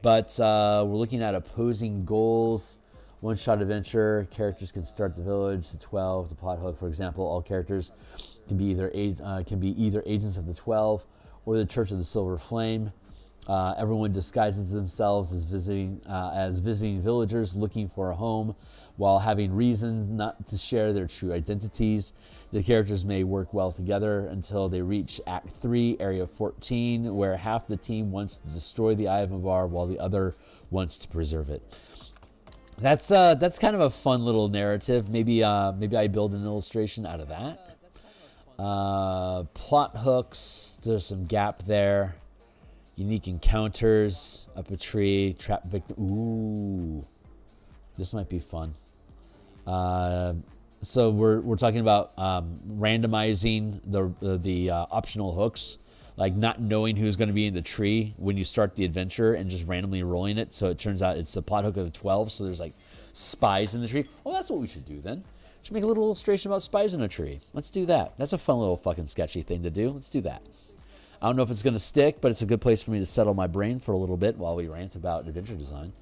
But we're looking at opposing goals. One-shot adventure. Characters can start the village to 12. The plot hook, for example, all characters can be either agents of the 12 or the Church of the Silver Flame. Everyone disguises themselves as visiting villagers looking for a home, while having reasons not to share their true identities. The characters may work well together until they reach Act 3, Area 14, where half the team wants to destroy the Eye of Mabar while the other wants to preserve it. That's kind of a fun little narrative. Maybe I build an illustration out of that. Plot hooks. There's some gap there. Unique encounters, up a tree, trap victim. Ooh, this might be fun. So we're talking about randomizing the optional hooks, like not knowing who's going to be in the tree when you start the adventure and just randomly rolling it. So it turns out it's the plot hook of the 12. So there's like spies in the tree. Oh, that's what we should do then. Should make a little illustration about spies in a tree. Let's do that. That's a fun little fucking sketchy thing to do. Let's do that. I don't know if it's going to stick, but it's a good place for me to settle my brain for a little bit while we rant about adventure design.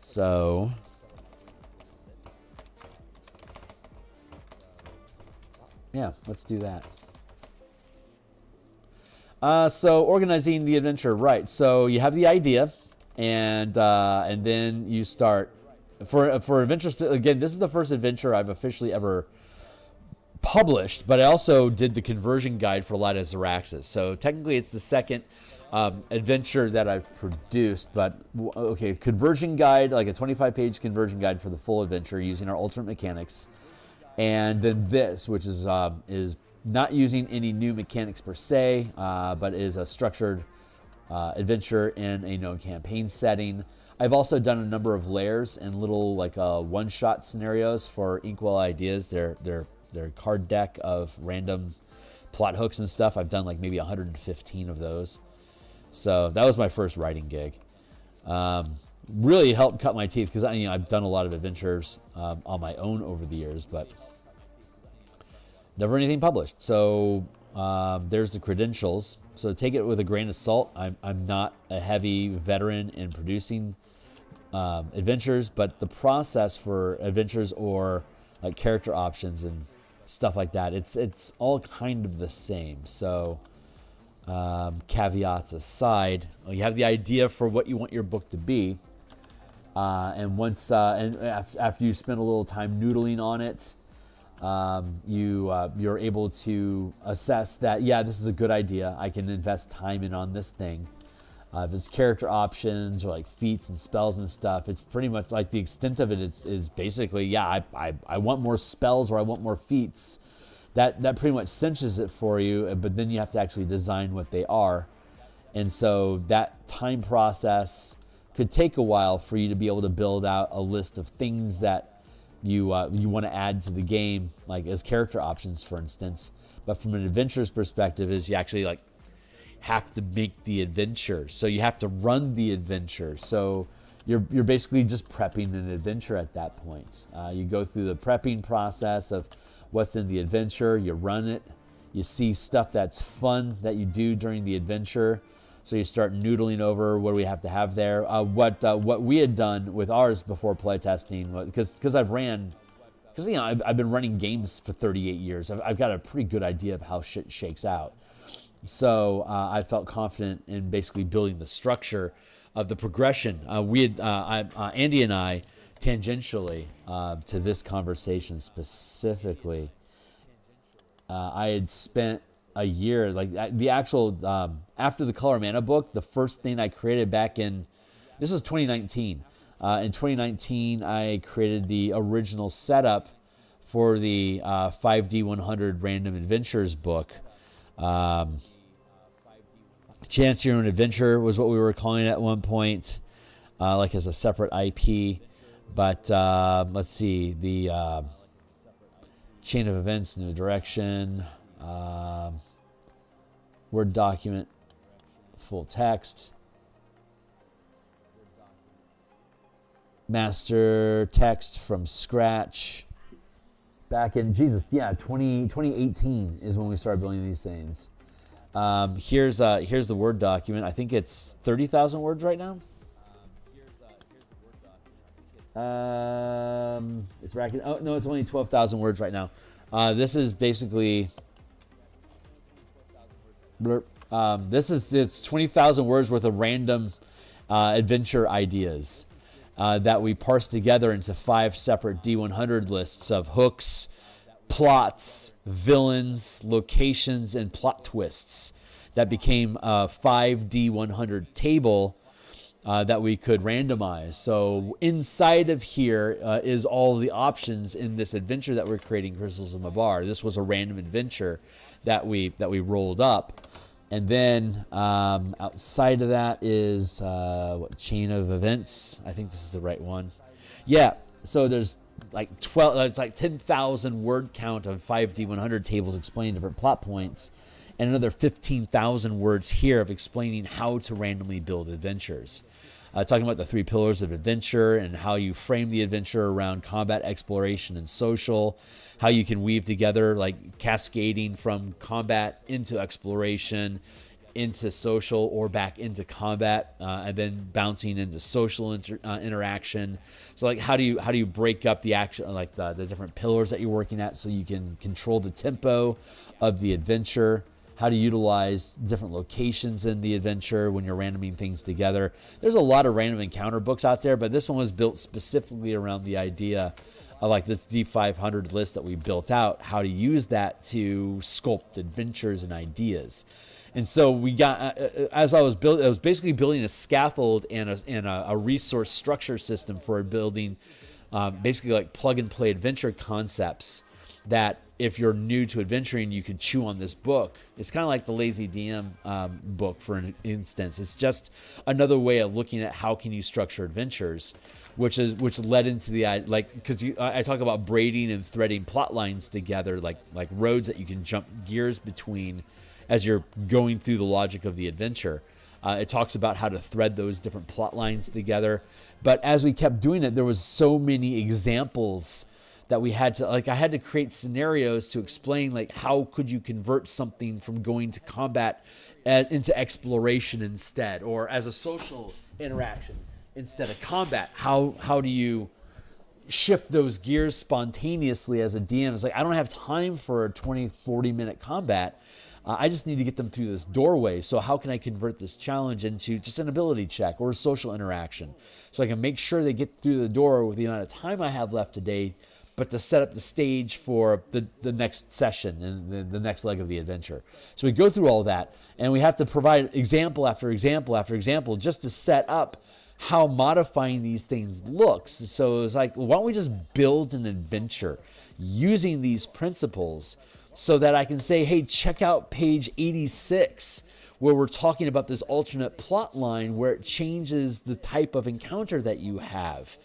So yeah, let's do that. So organizing the adventure, right? So you have the idea, and then you start for adventure. Again, this is the first adventure I've officially ever published, but I also did the conversion guide for Light as Araxis. So technically, it's the second adventure that I've produced. But okay, conversion guide, like a 25-page conversion guide for the full adventure using our alternate mechanics, and then this, which is not using any new mechanics per se, but is a structured adventure in a known campaign setting. I've also done a number of layers and little like one-shot scenarios for Inkwell Ideas. Their card deck of random plot hooks and stuff. I've done like maybe 115 of those. So that was my first writing gig. Really helped cut my teeth because I've done a lot of adventures on my own over the years, but never anything published. So there's the credentials. So take it with a grain of salt. I'm not a heavy veteran in producing adventures, but the process for adventures or like character options and stuff like that, it's all kind of the same. So caveats aside, you have the idea for what you want your book to be, and once after you spend a little time noodling on it, you're able to assess that, yeah, this is a good idea. I can invest time in on this thing. If it's character options or like feats and spells and stuff, it's pretty much like the extent of it is basically, yeah, I want more spells or I want more feats. That pretty much cinches it for you, but then you have to actually design what they are. And so that time process could take a while for you to be able to build out a list of things that you want to add to the game, like as character options, for instance. But from an adventurer's perspective, is you actually like have to make the adventure, so you have to run the adventure. So you're basically just prepping an adventure at that point. You go through the prepping process of what's in the adventure, you run it, you see stuff that's fun that you do during the adventure. So you start noodling over what do we have to have there. What we had done with ours before playtesting, because I've been running games for 38 years. I've got a pretty good idea of how shit shakes out. So I felt confident in basically building the structure of the progression. Andy and I, tangentially to this conversation specifically, I had spent a year, like the actual, after the Color Mana book, the first thing I created this was 2019. In 2019, I created the original setup for the 5D100 Random Adventures book. Chance Your Own Adventure was what we were calling it at one point, like as a separate IP. But let's see, the Chain of Events, New Direction, Word document, full text, master text from scratch. Back in 2018 is when we started building these things. Here's the Word document. I think it's 30,000 words right now. It's racking. Oh no, it's only 12,000 words right now. This is basically. It's 20,000 words worth of random adventure ideas that we parse together into 5 separate D100 lists of hooks, plots, villains, locations, and plot twists that became a 5D100 table that we could randomize. So inside of here is all the options in this adventure that we're creating, Crystals of Mabar. This was a random adventure that we rolled up. And then outside of that is Chain of Events. I think this is the right one. Yeah, so there's like 12, it's like 10,000 word count of 5D 100 tables explaining different plot points, and another 15,000 words here of explaining how to randomly build adventures. Talking about the 3 pillars of adventure and how you frame the adventure around combat, exploration, and social. How you can weave together, like cascading from combat into exploration, into social, or back into combat, and then bouncing into social interaction. So, like, how do you break up the action, like the different pillars that you're working at, so you can control the tempo of the adventure? How to utilize different locations in the adventure when you're randoming things together. There's a lot of random encounter books out there, but this one was built specifically around the idea of like this D500 list that we built out, how to use that to sculpt adventures and ideas. And so we got, as I was building, I was basically building a scaffold and a resource structure system for building basically like plug and play adventure concepts that if you're new to adventuring, you could chew on this book. It's kind of like the Lazy DM book, for an instance. It's just another way of looking at how can you structure adventures, which led into the, like, because I talk about braiding and threading plot lines together, like roads that you can jump gears between as you're going through the logic of the adventure. It talks about how to thread those different plot lines together. But as we kept doing it, there was so many examples that we had to, like, I had to create scenarios to explain, like, how could you convert something from going to combat into exploration instead, or as a social interaction instead of combat. How do you shift those gears spontaneously as a DM? It's like, I don't have time for a 20-40 minute combat. I just need to get them through this doorway. So how can I convert this challenge into just an ability check or a social interaction, so I can make sure they get through the door with the amount of time I have left today, but to set up the stage for the next session and the next leg of the adventure. So we go through all that, and we have to provide example after example after example just to set up how modifying these things looks. So it's like, why don't we just build an adventure using these principles, so that I can say, hey, check out page 86, where we're talking about this alternate plot line where it changes the type of encounter that you have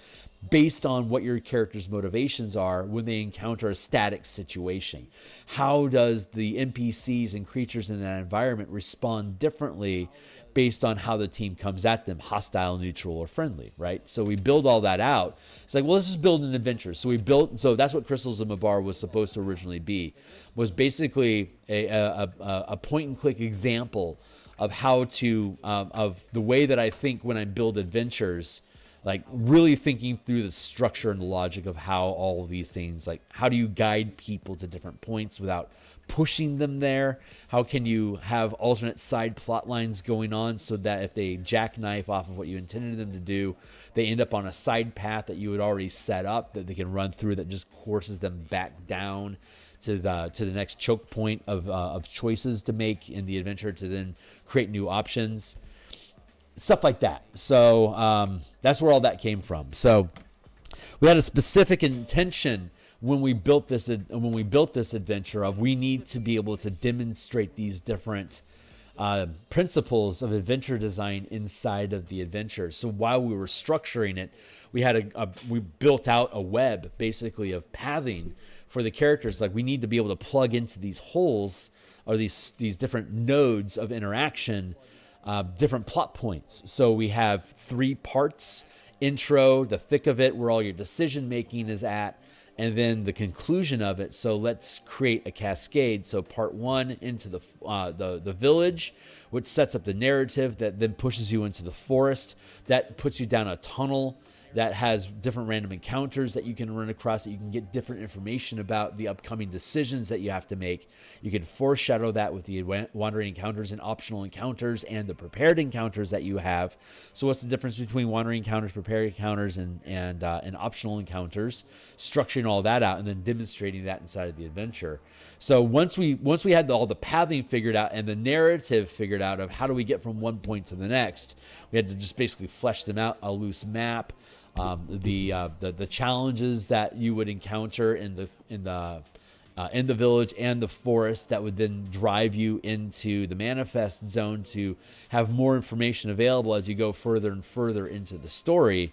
based on what your character's motivations are when they encounter a static situation. How does the NPCs and creatures in that environment respond differently based on how the team comes at them, hostile, neutral, or friendly, right? So we build all that out. It's like, well, let's just build an adventure. So that's what Crystals of Mabar was supposed to originally be, was basically a point-and-click example of how to, of the way that I think when I build adventures, like really thinking through the structure and the logic of how all of these things, like how do you guide people to different points without pushing them there? How can you have alternate side plot lines going on so that if they jackknife off of what you intended them to do, they end up on a side path that you had already set up that they can run through, that just courses them back down to the next choke point of choices to make in the adventure to then create new options, stuff like that. So that's where all that came from. So we had a specific intention when we built this adventure of, we need to be able to demonstrate these different principles of adventure design inside of the adventure. So while we were structuring it, we built out a web basically of pathing for the characters. Like, we need to be able to plug into these holes, or these different nodes of interaction, different plot points. So we have 3 parts: intro, the thick of it, where all your decision making is at, and then the conclusion of it. So let's create a cascade. So part 1 into the village, which sets up the narrative that then pushes you into the forest, that puts you down a tunnel that has different random encounters that you can run across, that you can get different information about the upcoming decisions that you have to make. You can foreshadow that with the wandering encounters and optional encounters and the prepared encounters that you have. So what's the difference between wandering encounters, prepared encounters, and optional encounters? Structuring all that out and then demonstrating that inside of the adventure. So once we had all the pathing figured out and the narrative figured out of how do we get from one point to the next, we had to just basically flesh them out, a loose map, the challenges that you would encounter in the village and the forest that would then drive you into the manifest zone to have more information available as you go further and further into the story.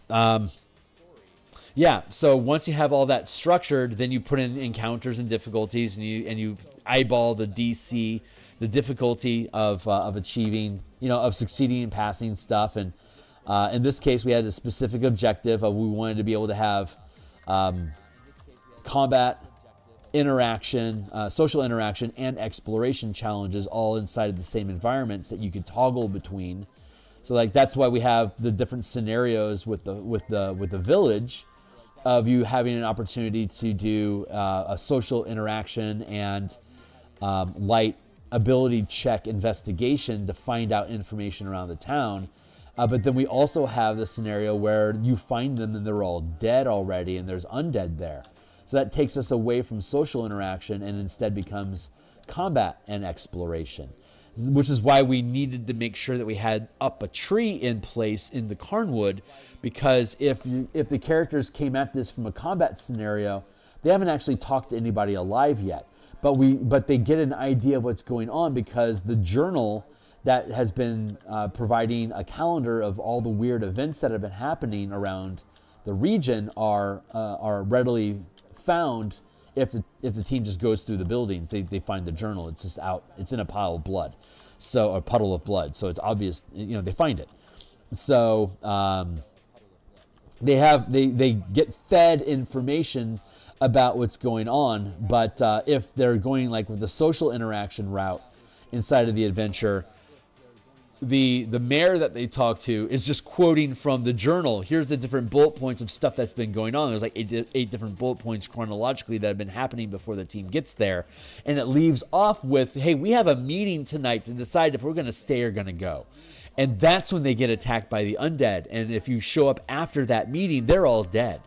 Yeah, so once you have all that structured, then you put in encounters and difficulties, and you eyeball the DC, the difficulty of achieving, of succeeding and passing stuff. And in this case, we had a specific objective of we wanted to be able to have combat, interaction, social interaction, and exploration challenges all inside of the same environments that you could toggle between. So like that's why we have the different scenarios with the village, of you having an opportunity to do a social interaction and light ability check investigation to find out information around the town. But then we also have the scenario where you find them and they're all dead already and there's undead there. So that takes us away from social interaction and instead becomes combat and exploration, which is why we needed to make sure that we had up a tree in place in the Carnwood, because if the characters came at this from a combat scenario, they haven't actually talked to anybody alive yet, but they get an idea of what's going on because the journal that has been providing a calendar of all the weird events that have been happening around the region are readily found. If the team just goes through the buildings, they find the journal. It's just out. It's in a pile of blood, so a puddle of blood. So it's obvious. They find it. So they get fed information about what's going on. But if they're going like with the social interaction route inside of the adventure, the mayor that they talk to is just quoting from the journal. Here's the different bullet points of stuff that's been going on. There's like eight different bullet points chronologically that have been happening before the team gets there. And it leaves off with, hey, we have a meeting tonight to decide if we're going to stay or going to go. And that's when they get attacked by the undead. And if you show up after that meeting, they're all dead.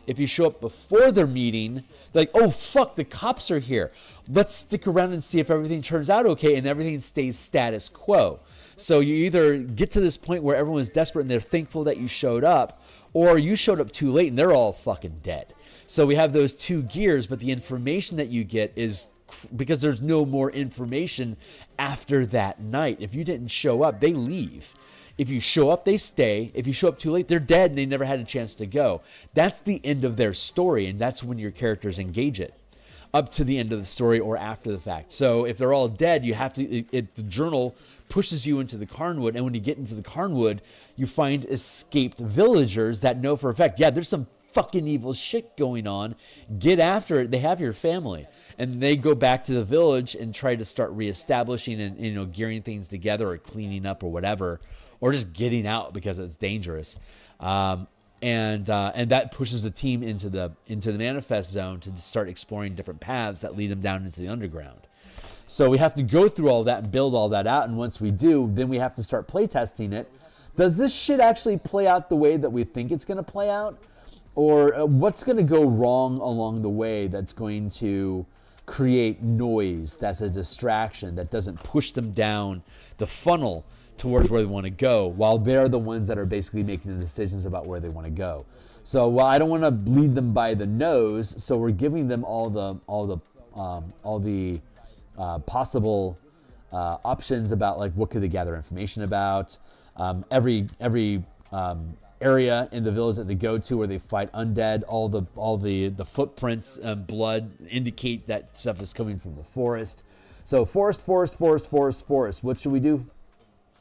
If you show up before their meeting, they're like, oh, fuck, the cops are here. Let's stick around and see if everything turns out okay and everything stays status quo. So you either get to this point where everyone's desperate and they're thankful that you showed up, or you showed up too late and they're all fucking dead. So we have those two gears, but the information that you get is because there's no more information after that night. If you didn't show up, they leave. If you show up, they stay. If you show up too late, they're dead and they never had a chance to go. That's the end of their story, and that's when your characters engage it, up to the end of the story or after the fact. So if they're all dead, you have to, the journal pushes you into the Carnwood, and when you get into the Carnwood, you find escaped villagers that know for a fact, yeah, there's some fucking evil shit going on. Get after it. They have your family. And they go back to the village and try to start reestablishing and gearing things together or cleaning up or whatever, or just getting out because it's dangerous. And that pushes the team into the manifest zone to start exploring different paths that lead them down into the underground. So we have to go through all that and build all that out, and once we do, then we have to start playtesting it. Does this shit actually play out the way that we think it's going to play out? Or what's going to go wrong along the way that's going to create noise, that's a distraction, that doesn't push them down the funnel towards where they want to go, while they're the ones that are basically making the decisions about where they want to go. So, well, I don't want to lead them by the nose, so we're giving them all the possible options about like what could they gather information about. Every area in the village that they go to where they fight undead, all the footprints and blood indicate that stuff is coming from the forest. So forest. What should we do?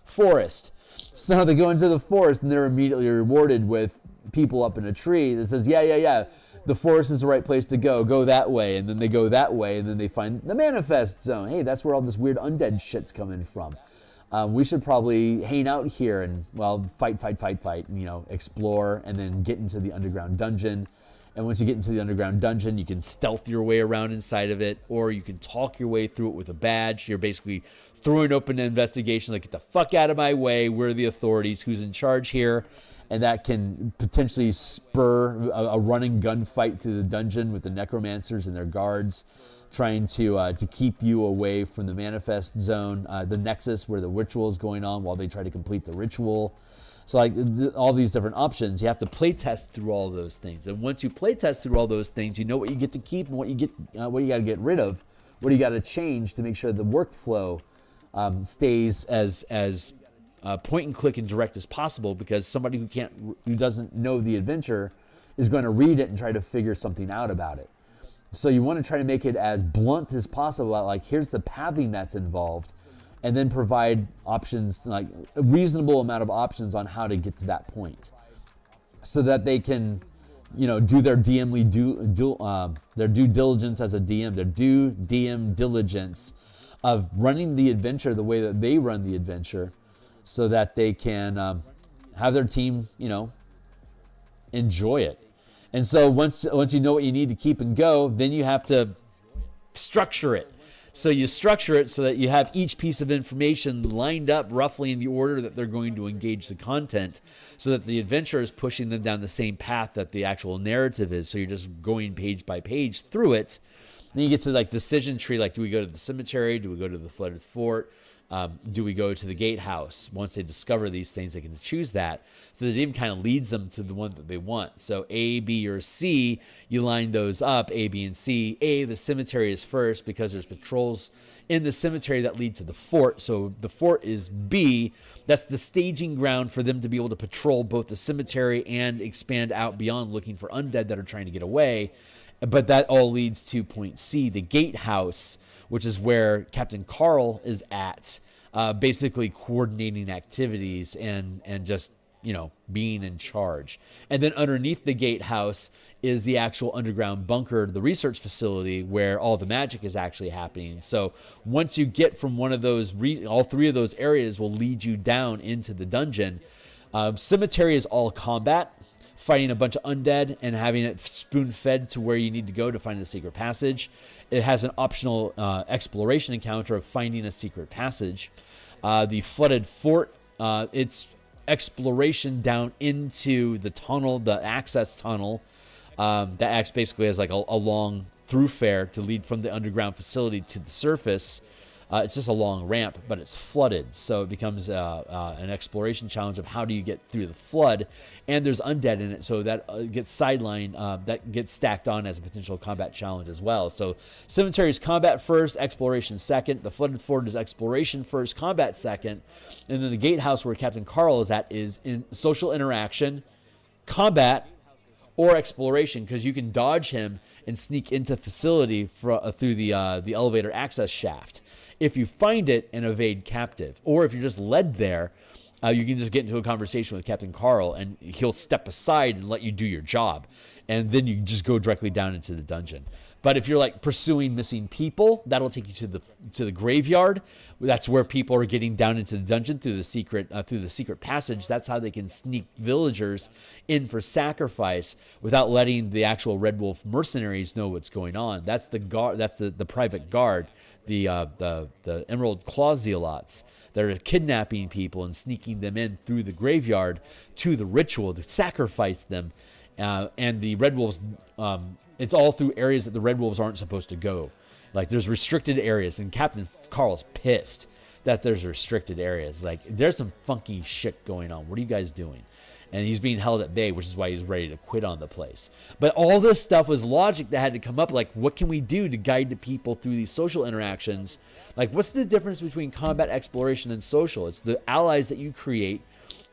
Forest. So they go into the forest and they're immediately rewarded with people up in a tree that says, yeah, the forest is the right place to go that way. And then they go that way and then they find the manifest zone. Hey, that's where all this weird undead shit's coming from. We should probably hang out here and, well, fight, and, explore and then get into the underground dungeon. And once you get into the underground dungeon, you can stealth your way around inside of it, or you can talk your way through it with a badge. You're basically throwing open an investigation, like, get the fuck out of my way. We're the authorities. Who's in charge here? And that can potentially spur a running gunfight through the dungeon with the necromancers and their guards, trying to keep you away from the manifest zone, the nexus where the ritual is going on while they try to complete the ritual. So like all these different options, you have to play test through all of those things. And once you play test through all those things, you know what you get to keep and what you got to get rid of, what you got to change to make sure the workflow stays as point and click and direct as possible, because somebody who doesn't know the adventure is going to read it and try to figure something out about it. So you want to try to make it as blunt as possible. Like, here's the pathing that's involved, and then provide options, like a reasonable amount of options on how to get to that point, so that they can, do their their due diligence as a DM, their due DM diligence of running the adventure the way that they run the adventure, so that they can have their team, enjoy it. And so once you know what you need to keep and go, then you have to structure it. So you structure it so that you have each piece of information lined up roughly in the order that they're going to engage the content, so that the adventure is pushing them down the same path that the actual narrative is. So you're just going page by page through it. Then you get to like decision tree, like, do we go to the cemetery? Do we go to the flooded fort? Do we go to the gatehouse? Once they discover these things, they can choose that. So the game kind of leads them to the one that they want. So A, B, or C, you line those up, A, B, and C. A, the cemetery is first because there's patrols in the cemetery that lead to the fort. So the fort is B. That's the staging ground for them to be able to patrol both the cemetery and expand out beyond, looking for undead that are trying to get away. But that all leads to point C, the gatehouse, which is where Captain Carl is at, basically coordinating activities and just, being in charge. And then underneath the gatehouse is the actual underground bunker, the research facility, where all the magic is actually happening. So once you get from one of those, all three of those areas will lead you down into the dungeon. Cemetery is all combat, fighting a bunch of undead and having it spoon-fed to where you need to go to find the secret passage. It has an optional exploration encounter of finding a secret passage. The flooded fort, it's exploration down into the tunnel, the access tunnel, that acts basically as like a long thoroughfare to lead from the underground facility to the surface. It's just a long ramp, but it's flooded, so it becomes an exploration challenge of how do you get through the flood, and there's undead in it, so that gets sidelined, that gets stacked on as a potential combat challenge as well. So cemetery is combat first, exploration second. The flooded fort is exploration first, combat second, and then the gatehouse where Captain Carl is at is in social interaction, combat, or exploration, because you can dodge him and sneak into facility through the elevator access shaft if you find it and evade captive. Or if you're just led there, you can just get into a conversation with Captain Carl and he'll step aside and let you do your job. And then you just go directly down into the dungeon. But if you're like pursuing missing people, that'll take you to the graveyard. That's where people are getting down into the dungeon through the secret passage. That's how they can sneak villagers in for sacrifice without letting the actual Red Wolf mercenaries know what's going on. That's the guard. That's the private guard, the Emerald Claw Zealots that are kidnapping people and sneaking them in through the graveyard to the ritual to sacrifice them. And the Red Wolves, it's all through areas that the Red Wolves aren't supposed to go. Like, there's restricted areas, and Captain Carl's pissed that there's restricted areas. Like, there's some funky shit going on. What are you guys doing? And he's being held at bay, which is why he's ready to quit on the place. But all this stuff was logic that had to come up. Like, what can we do to guide the people through these social interactions? Like, what's the difference between combat, exploration, and social? It's the allies that you create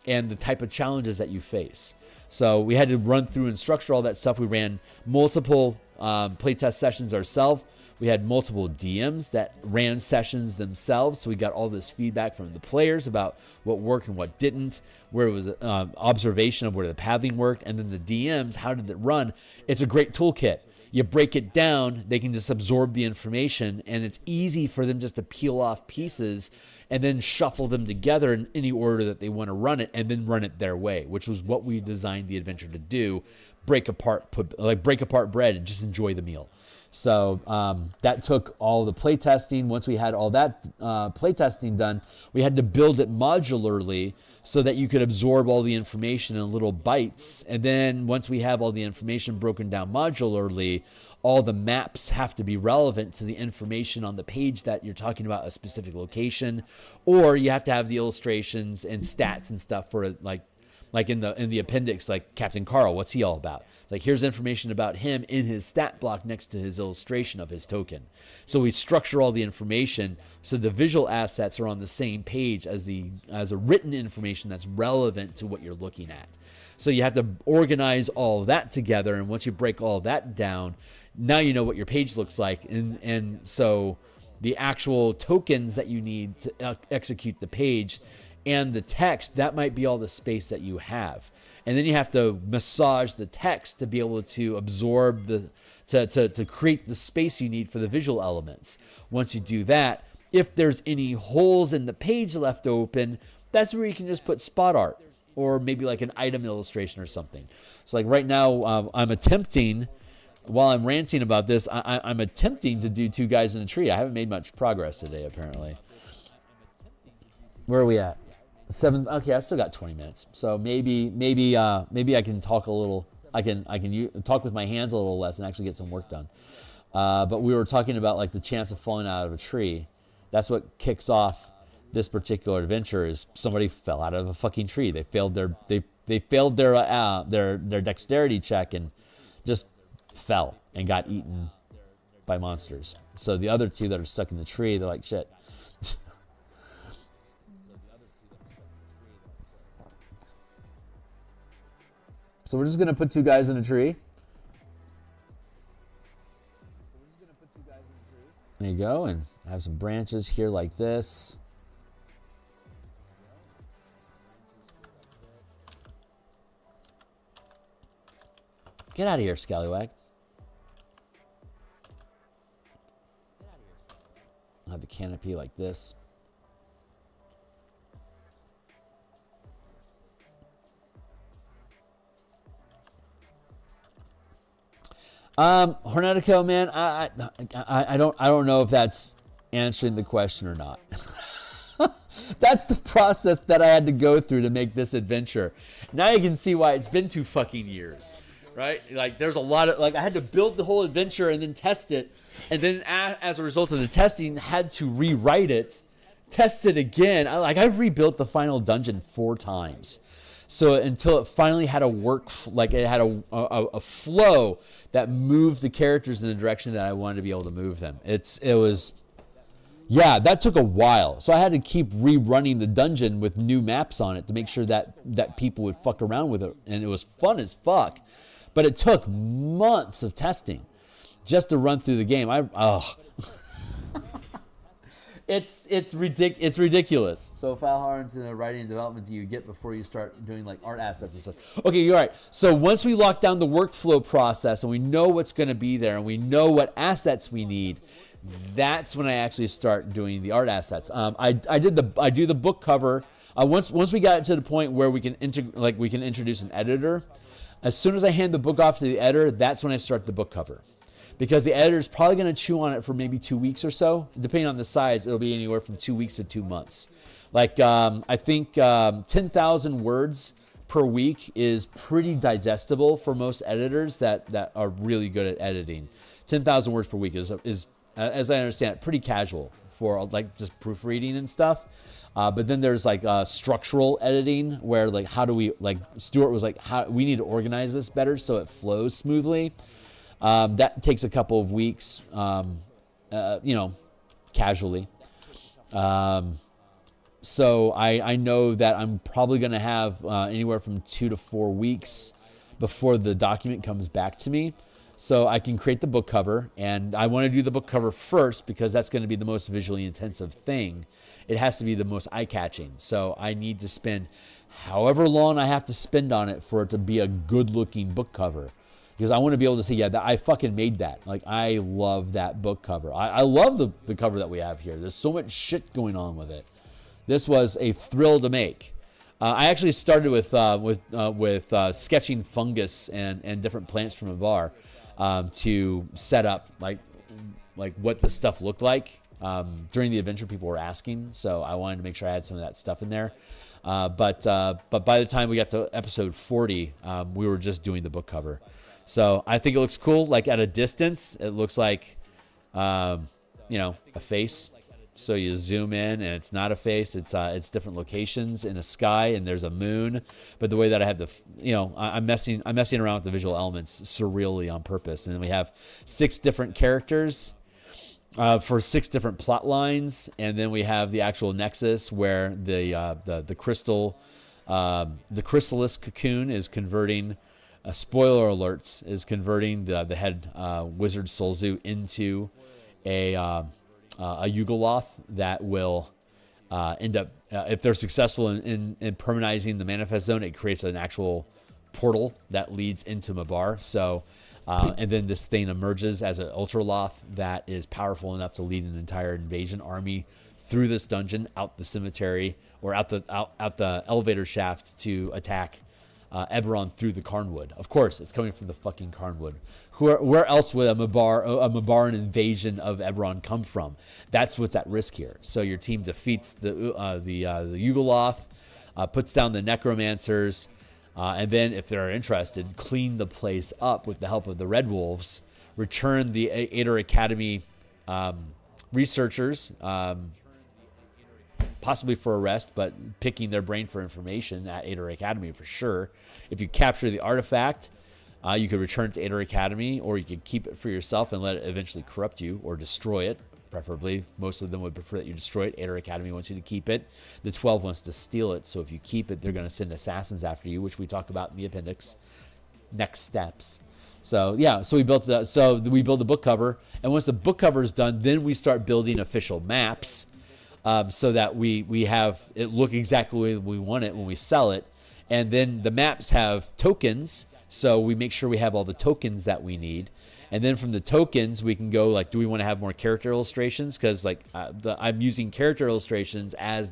and the type of challenges that you face. So we had to run through and structure all that stuff. We ran multiple playtest sessions ourselves. We had multiple DMs that ran sessions themselves. So we got all this feedback from the players about what worked and what didn't, where it was observation of where the pathing worked. And then the DMs, how did it run? It's a great toolkit. You break it down, they can just absorb the information, and it's easy for them just to peel off pieces and then shuffle them together in any order that they want to run it, and then run it their way, which was what we designed the adventure to do. Break apart bread and just enjoy the meal. So that took all the playtesting. Once we had all that playtesting done, we had to build it modularly so that you could absorb all the information in little bites. And then once we have all the information broken down modularly, all the maps have to be relevant to the information on the page that you're talking about, a specific location, or you have to have the illustrations and stats and stuff for like like in the appendix, like Captain Carl, what's he all about? Like, here's information about him in his stat block next to his illustration of his token. So we structure all the information so the visual assets are on the same page as a written information that's relevant to what you're looking at. So you have to organize all of that together, and once you break all of that down, now you know what your page looks like, and so the actual tokens that you need to execute the page and the text, that might be all the space that you have. And then you have to massage the text to be able to absorb to create the space you need for the visual elements. Once you do that, if there's any holes in the page left open, that's where you can just put spot art or maybe like an item illustration or something. So like right now, I'm attempting, while I'm ranting about this, I'm attempting to do two guys in a tree. I haven't made much progress today, apparently. Where are we at? 7. Okay, I still got 20 minutes. So maybe I can talk a little. I can talk with my hands a little less and actually get some work done. But we were talking about like the chance of falling out of a tree. That's what kicks off this particular adventure. Is somebody fell out of a fucking tree. They failed their dexterity check and just fell and got eaten by monsters. So the other two that are stuck in the tree, they're like, shit. So we're just going to put two guys in a tree. There you go. And have some branches here like this. Get out of here, scallywag. Have the canopy like this. Hornetico, man, I don't know if that's answering the question or not. That's the process that I had to go through to make this adventure. Now you can see why it's been 2 fucking years, right? Like there's a lot of, like I had to build the whole adventure and then test it. And then as a result of the testing, had to rewrite it, test it again. I rebuilt the final dungeon 4 times. So until it finally had a work, like it had a flow that moved the characters in the direction that I wanted to be able to move them. Yeah, that took a while. So I had to keep rerunning the dungeon with new maps on it to make sure that people would fuck around with it. And it was fun as fuck. But it took months of testing just to run through the game. It's ridiculous. So how hard into the writing and development do you get before you start doing like art assets and stuff? Okay, you're right. So once we lock down the workflow process and we know what's going to be there and we know what assets we need, that's when I actually start doing the art assets. I do the book cover. Once we got it to the point where we can introduce an editor. As soon as I hand the book off to the editor, that's when I start the book cover. Because the editor's probably going to chew on it for maybe 2 weeks or so. Depending on the size, it'll be anywhere from 2 weeks to 2 months. Like, I think 10,000 words per week is pretty digestible for most editors that are really good at editing. 10,000 words per week is, as I understand it, pretty casual for like just proofreading and stuff. But then there's like structural editing where like how do we, like Stuart was like, we need to organize this better so it flows smoothly. That takes a couple of weeks, casually. So I know that I'm probably going to have anywhere from 2 to 4 weeks before the document comes back to me. So I can create the book cover, and I want to do the book cover first because that's going to be the most visually intensive thing. It has to be the most eye-catching. So I need to spend however long I have to spend on it for it to be a good-looking book cover. Because I want to be able to say, that I fucking made that. Like, I love that book cover. I love the cover that we have here. There's so much shit going on with it. This was a thrill to make. I actually started with sketching fungus and different plants from Avar to set up like what the stuff looked like. During the adventure, people were asking, so I wanted to make sure I had some of that stuff in there. But by the time we got to episode 40, we were just doing the book cover. So I think it looks cool. Like at a distance, it looks like, a face. So you zoom in, and it's not a face. It's different locations in a sky, and there's a moon. But the way that I have I'm messing around with the visual elements surreally on purpose. And then we have 6 different characters for 6 different plot lines, and then we have the actual nexus where the crystal, the chrysalis cocoon is converting. Spoiler alerts, is converting the head wizard Solzu into a Yugoloth that will end up, if they're successful in permanizing the manifest zone, it creates an actual portal that leads into Mabar. So, and then this thing emerges as an Ultraloth that is powerful enough to lead an entire invasion army through this dungeon, out the cemetery, or out the elevator shaft to attack Eberron through the Carnwood. Of course, it's coming from the fucking Carnwood. Where else would a Mabaran invasion of Eberron come from? That's what's at risk here. So your team defeats the Yugoloth, puts down the Necromancers, and then, if they're interested, clean the place up with the help of the Red Wolves. Return the Aether Academy researchers, possibly for arrest, but picking their brain for information at Aether Academy for sure. If you capture the artifact, you could return it to Aether Academy, or you could keep it for yourself and let it eventually corrupt you, or destroy it. Preferably, most of them would prefer that you destroy it. Aether Academy wants you to keep it. The 12 wants to steal it, so if you keep it, they're going to send assassins after you, which we talk about in the appendix. Next steps. So yeah, so we build the book cover, and once the book cover is done, then we start building official maps. So that we have it look exactly the way we want it when we sell it. And then the maps have tokens, so we make sure we have all the tokens that we need. And then from the tokens, we can go, like, do we want to have more character illustrations? Because, like, I'm using character illustrations as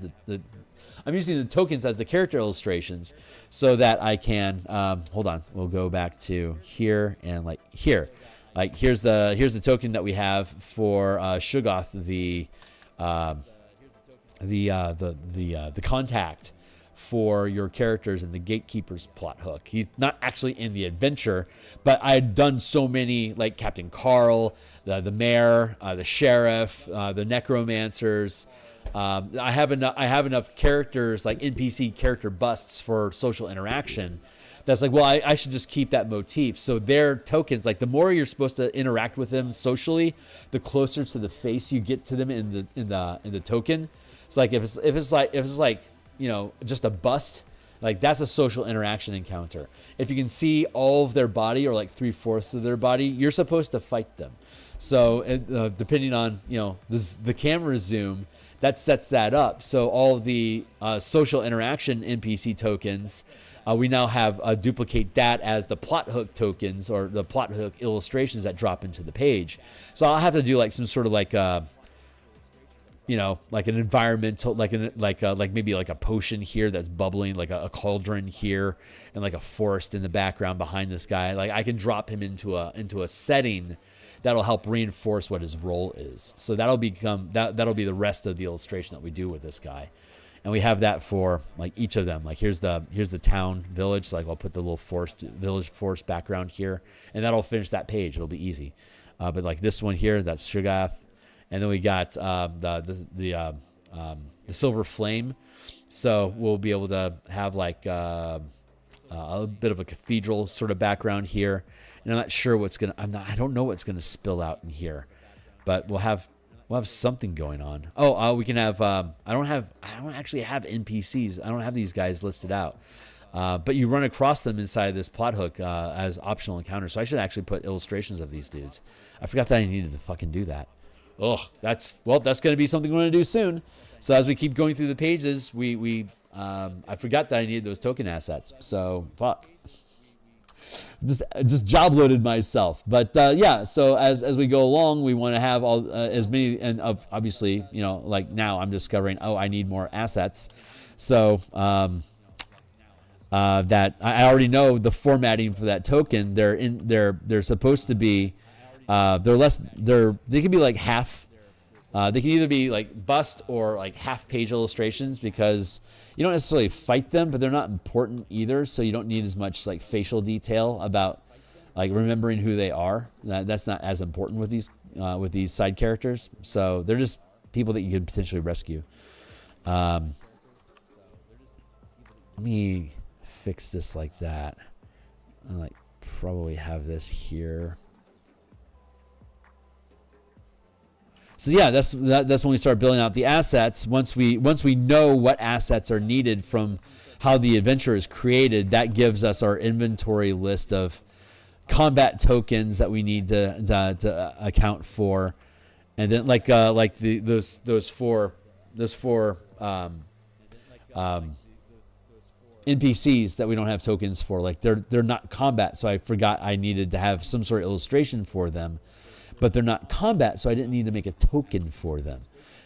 I'm using the tokens as the character illustrations, so that I can, hold on, we'll go back to here, and like here. Like, here's the token that we have for Shuggoth, the contact for your characters in the Gatekeeper's plot hook. He's not actually in the adventure, but I had done so many, like Captain Carl, the mayor, the sheriff, the necromancers. I have enough characters, like NPC character busts for social interaction. That's like, well, I should just keep that motif. So their tokens, like, the more you're supposed to interact with them socially, the closer to the face you get to them in the token. It's like if it's like just a bust, like, that's a social interaction encounter. If you can see all of their body, or like 3/4 of their body, you're supposed to fight them. So depending on the camera zoom, that sets that up. So all of the social interaction NPC tokens, we now have duplicate that as the plot hook tokens, or the plot hook illustrations that drop into the page. So I'll have to do like some sort of like like an environmental, like maybe like a potion here that's bubbling, like a cauldron here, and like a forest in the background behind this guy. Like, I can drop him into a setting that'll help reinforce what his role is. So that'll be the rest of the illustration that we do with this guy. And we have that for like each of them. Like, here's the town village. So, like, I'll put the little village forest background here, and that'll finish that page. It'll be easy. But like this one here, that's Shuggoth. And then we got the Silver Flame. So we'll be able to have like a bit of a cathedral sort of background here. And I'm not sure I don't know what's gonna spill out in here, but we'll have something going on. We can have. I don't actually have NPCs. I don't have these guys listed out. But you run across them inside this plot hook as optional encounters. So I should actually put illustrations of these dudes. I forgot that I needed to fucking do that. That's going to be something we're going to do soon. So as we keep going through the pages, I forgot that I needed those token assets. So fuck. Just job loaded myself. But yeah, so as we go along, we want to have all as many, and obviously, like now I'm discovering, I need more assets. So that I already know the formatting for that token. They're supposed to be they can be like half. They can either be like bust or like half page illustrations, because you don't necessarily fight them, but they're not important either. So you don't need as much like facial detail about like remembering who they are. That's not as important with these side characters. So they're just people that you could potentially rescue. Let me fix this like that. I like probably have this here. So yeah, that's when we start building out the assets. Once we know what assets are needed from how the adventure is created, that gives us our inventory list of combat tokens that we need to account for, and then those four NPCs that we don't have tokens for. Like they're not combat, so I forgot I needed to have some sort of illustration for them. But they're not combat, so I didn't need to make a token for them.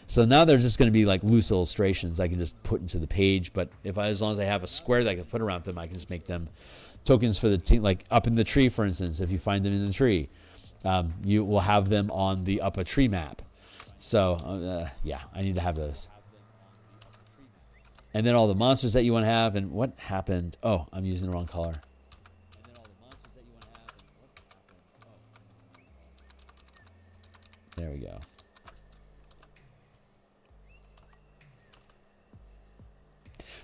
So now they're just going to be like loose illustrations I can just put into the page. But as long as I have a square that I can put around them, I can just make them tokens for the team. Like up in the tree, for instance, if you find them in the tree, you will have them on the up a tree map. So yeah, I need to have those. And then all the monsters that you want to have. And what happened? Oh, I'm using the wrong color. There we go.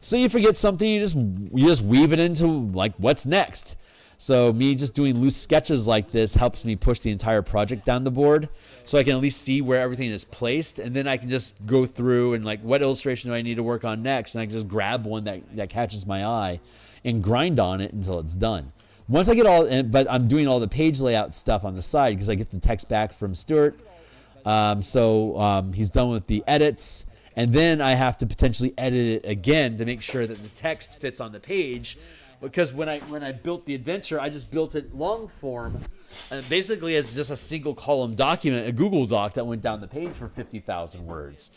So you forget something, you just weave it into like what's next. So me just doing loose sketches like this helps me push the entire project down the board, so I can at least see where everything is placed, and then I can just go through and like, what illustration do I need to work on next, and I can just grab one that catches my eye and grind on it until it's done. Once I get all, but I'm doing all the page layout stuff on the side because I get the text back from Stuart. So he's done with the edits, and then I have to potentially edit it again to make sure that the text fits on the page, because when I built the adventure, I just built it long form, basically as just a single column document, a Google Doc that went down the page for 50,000 words.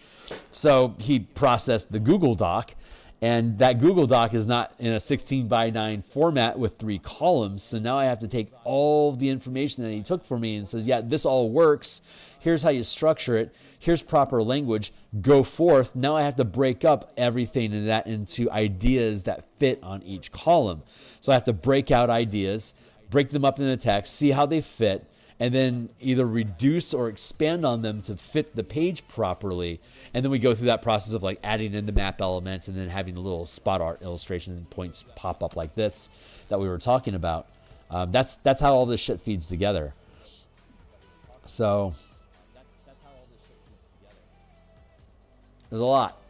So he processed the Google Doc, and that Google Doc is not in a 16:9 format with 3 columns. So now I have to take all the information that he took for me and says, yeah, this all works. Here's how you structure it. Here's proper language. Go forth. Now I have to break up everything in that into ideas that fit on each column. So I have to break out ideas, break them up in the text, see how they fit, and then either reduce or expand on them to fit the page properly. And then we go through that process of like adding in the map elements and then having the little spot art illustration points pop up like this that we were talking about. That's how all this shit feeds together. So there's a lot.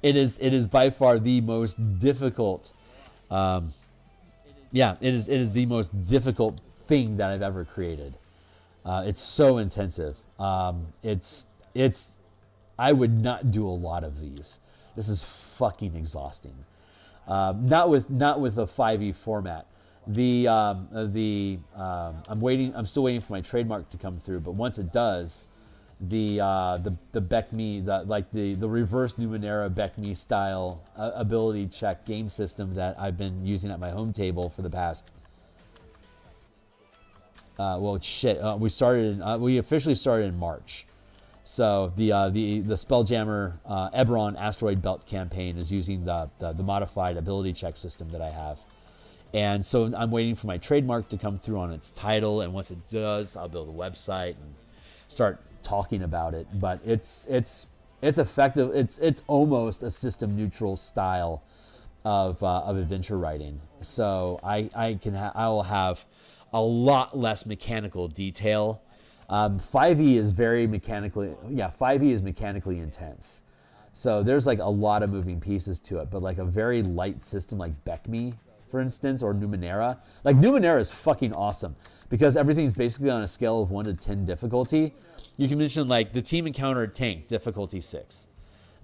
It is by far the most difficult. It is the most difficult thing that I've ever created. It's so intensive. I would not do a lot of these. This is fucking exhausting. Not with a 5e format. I'm still waiting for my trademark to come through, but once it does, the BECME, the reverse Numenera BECME style ability check game system that I've been using at my home table for the past. We officially started in March. So the Spelljammer Eberron Asteroid Belt campaign is using the modified ability check system that I have. And so I'm waiting for my trademark to come through on its title, and once it does, I'll build a website and start talking about it. But it's effective. It's almost a system neutral style of adventure writing. So I will have a lot less mechanical detail. 5e is very mechanically, 5e is mechanically intense. So there's like a lot of moving pieces to it, but like a very light system like BECME, for instance, or Numenera. Like Numenera is fucking awesome because everything's basically on a scale of 1 to 10 difficulty. You can mention like the team encountered tank, difficulty 6.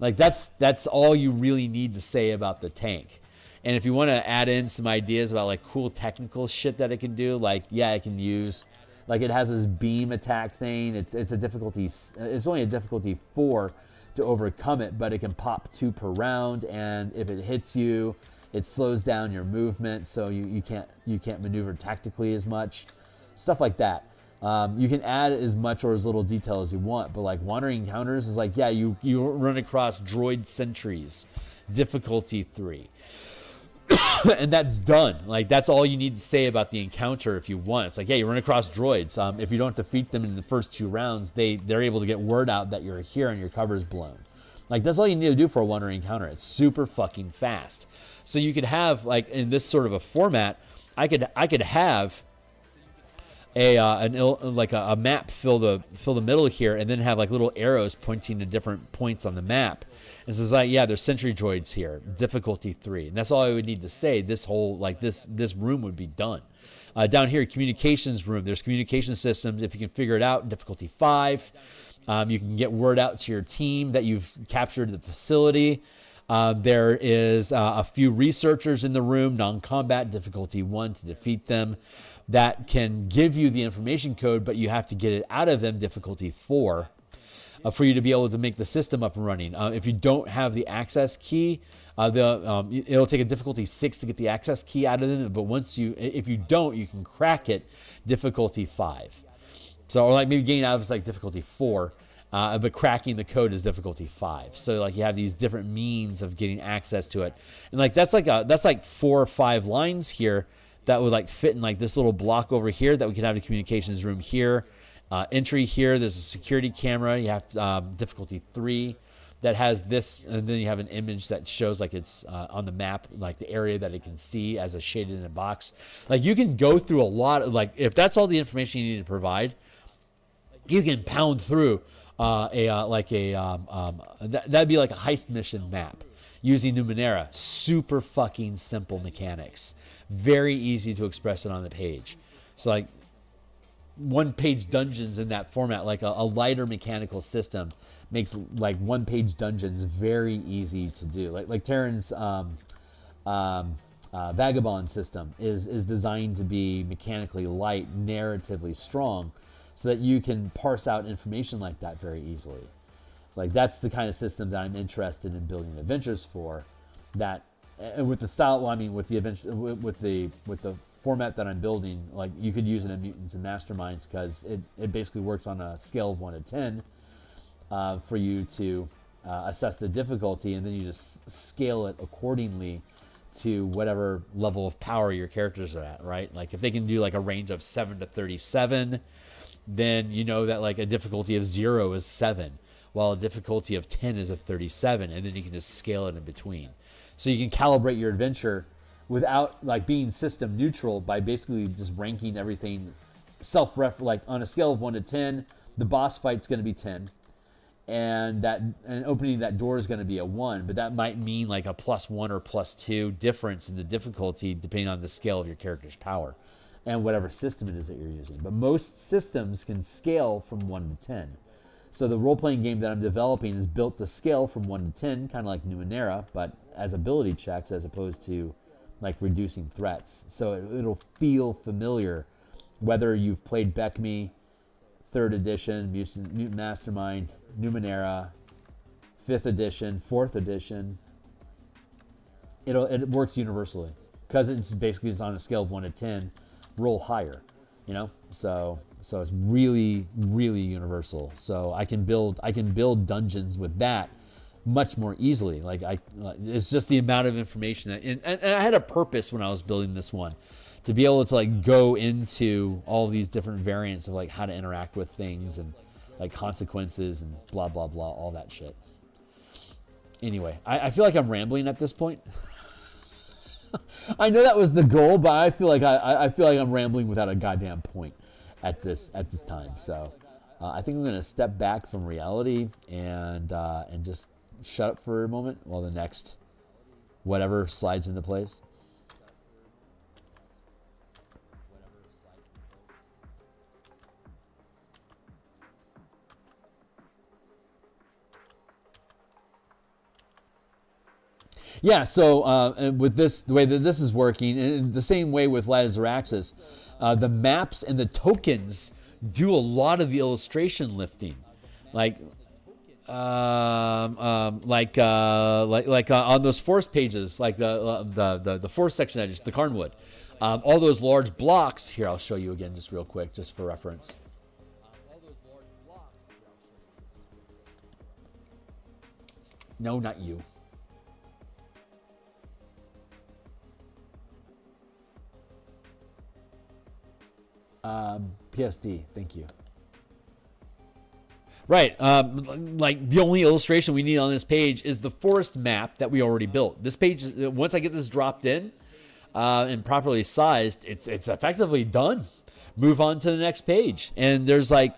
Like that's all you really need to say about the tank. And if you want to add in some ideas about like cool technical shit that it can do, like it can use, like it has this beam attack thing. It's a difficulty. It's only a difficulty 4 to overcome it, but it can pop 2 per round, and if it hits you, it slows down your movement, so you can't maneuver tactically as much. Stuff like that. You can add as much or as little detail as you want, but like wandering encounters is like, you run across droid sentries, difficulty 3. And that's done. Like, that's all you need to say about the encounter if you want. It's like, yeah, you run across droids. If you don't defeat them in the first 2 rounds, they're able to get word out that you're here and your cover's blown. Like, that's all you need to do for a one-run encounter. It's super fucking fast. So you could have, like, in this sort of a format, I could have a map fill the middle here, and then have like little arrows pointing to different points on the map. And so it's like, yeah, there's sentry droids here, difficulty 3, and that's all I would need to say. This whole this room would be done. Down here, communications room. There's communication systems. If you can figure it out, difficulty 5. You can get word out to your team that you've captured the facility. There is a few researchers in the room, non-combat, difficulty 1 to defeat them. That can give you the information code, but you have to get it out of them, difficulty 4, for you to be able to make the system up and running. If you don't have the access key, it'll take a difficulty 6 to get the access key out of them, but if you don't, you can crack it, difficulty 5. So, or like maybe getting out of like difficulty 4, but cracking the code is difficulty 5. So like you have these different means of getting access to it, and like that's like 4 or 5 lines here that would like fit in like this little block over here that we could have a communications room here, entry here. There's a security camera. You have difficulty 3 that has this, and then you have an image that shows like it's on the map, like the area that it can see as a shaded in a box. Like you can go through a lot of, like, if that's all the information you need to provide, you can pound through that'd be like a heist mission map using Numenera. Super fucking simple mechanics. Very easy to express it on the page. So like 1-page dungeons in that format, like a lighter mechanical system, makes like 1-page dungeons very easy to do. Like Terran's Vagabond system is designed to be mechanically light, narratively strong, so that you can parse out information like that very easily. Like that's the kind of system that I'm interested in building adventures for. That, and with the style, well, I mean, with the adventure, with the format that I'm building, like you could use it in Mutants and Masterminds, because it basically works on a scale of 1 to 10 for you to assess the difficulty, and then you just scale it accordingly to whatever level of power your characters are at, right? Like if they can do like a range of 7 to 37, then you know that like a difficulty of 0 is 7, while a difficulty of 10 is a 37, and then you can just scale it in between. So you can calibrate your adventure without like being system neutral by basically just ranking everything like on a scale of 1 to 10, the boss fight's going to be 10, and opening that door is going to be a 1, but that might mean like a +1 or +2 difference in the difficulty depending on the scale of your character's power and whatever system it is that you're using. But most systems can scale from 1 to 10. So the role-playing game that I'm developing is built to scale from 1 to 10, kind of like Numenera, but as ability checks as opposed to like reducing threats. So it'll feel familiar, whether you've played Beckme, 3rd edition, Mutant Mastermind, Numenera, 5th edition, 4th edition. It works universally because it's on a scale of 1 to 10. Roll higher, you know. So it's really, really universal. So I can build dungeons with that much more easily. Like it's just the amount of information and I had a purpose when I was building this one, to be able to like go into all these different variants of like how to interact with things and like consequences and blah blah blah, all that shit. Anyway, I feel like I'm rambling at this point. I know that was the goal, but I feel like I'm rambling without a goddamn point at this time. So I think I'm gonna step back from reality and just shut up for a moment while the next whatever slides into place. Yeah, so with this, the way that this is working, and the same way with Light of Xeraxis, the maps and the tokens do a lot of the illustration lifting, like on those forest pages, like the forest section edges, the Carnwood, all those large blocks. Here, I'll show you again, just real quick, just for reference. No, not you. PSD, thank you. Right, like the only illustration we need on this page is the forest map that we already built. This page, once I get this dropped in and properly sized, it's effectively done. Move on to the next page, and there's like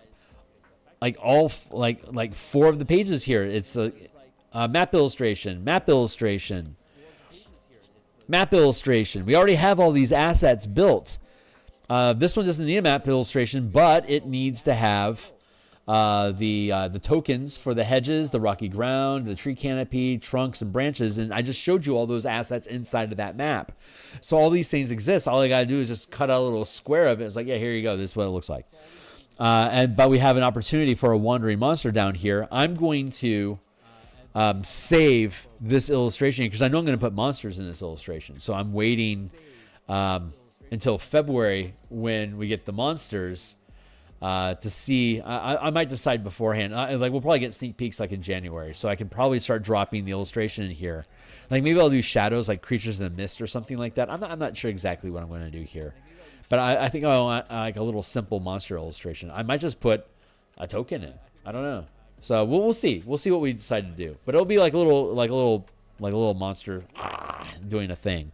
four of the pages here. It's a map illustration, map illustration, map illustration. We already have all these assets built. This one doesn't need a map illustration, but it needs to have the tokens for the hedges, the rocky ground, the tree canopy, trunks, and branches. And I just showed you all those assets inside of that map. So all these things exist. All I got to do is just cut out a little square of it. It's like, yeah, here you go. This is what it looks like. But we have an opportunity for a wandering monster down here. I'm going to save this illustration because I know I'm going to put monsters in this illustration. So I'm waiting until February when we get the monsters to see. I might decide beforehand. We'll probably get sneak peeks like in January, so I can probably start dropping the illustration in here. Like maybe I'll do shadows like creatures in the mist or something like that. I'm not sure exactly what I'm going to do here, but I think I'll like a little simple monster illustration. I might just put a token in. I don't know. So we'll see. We'll see what we decide to do. But it'll be like a little monster doing a thing.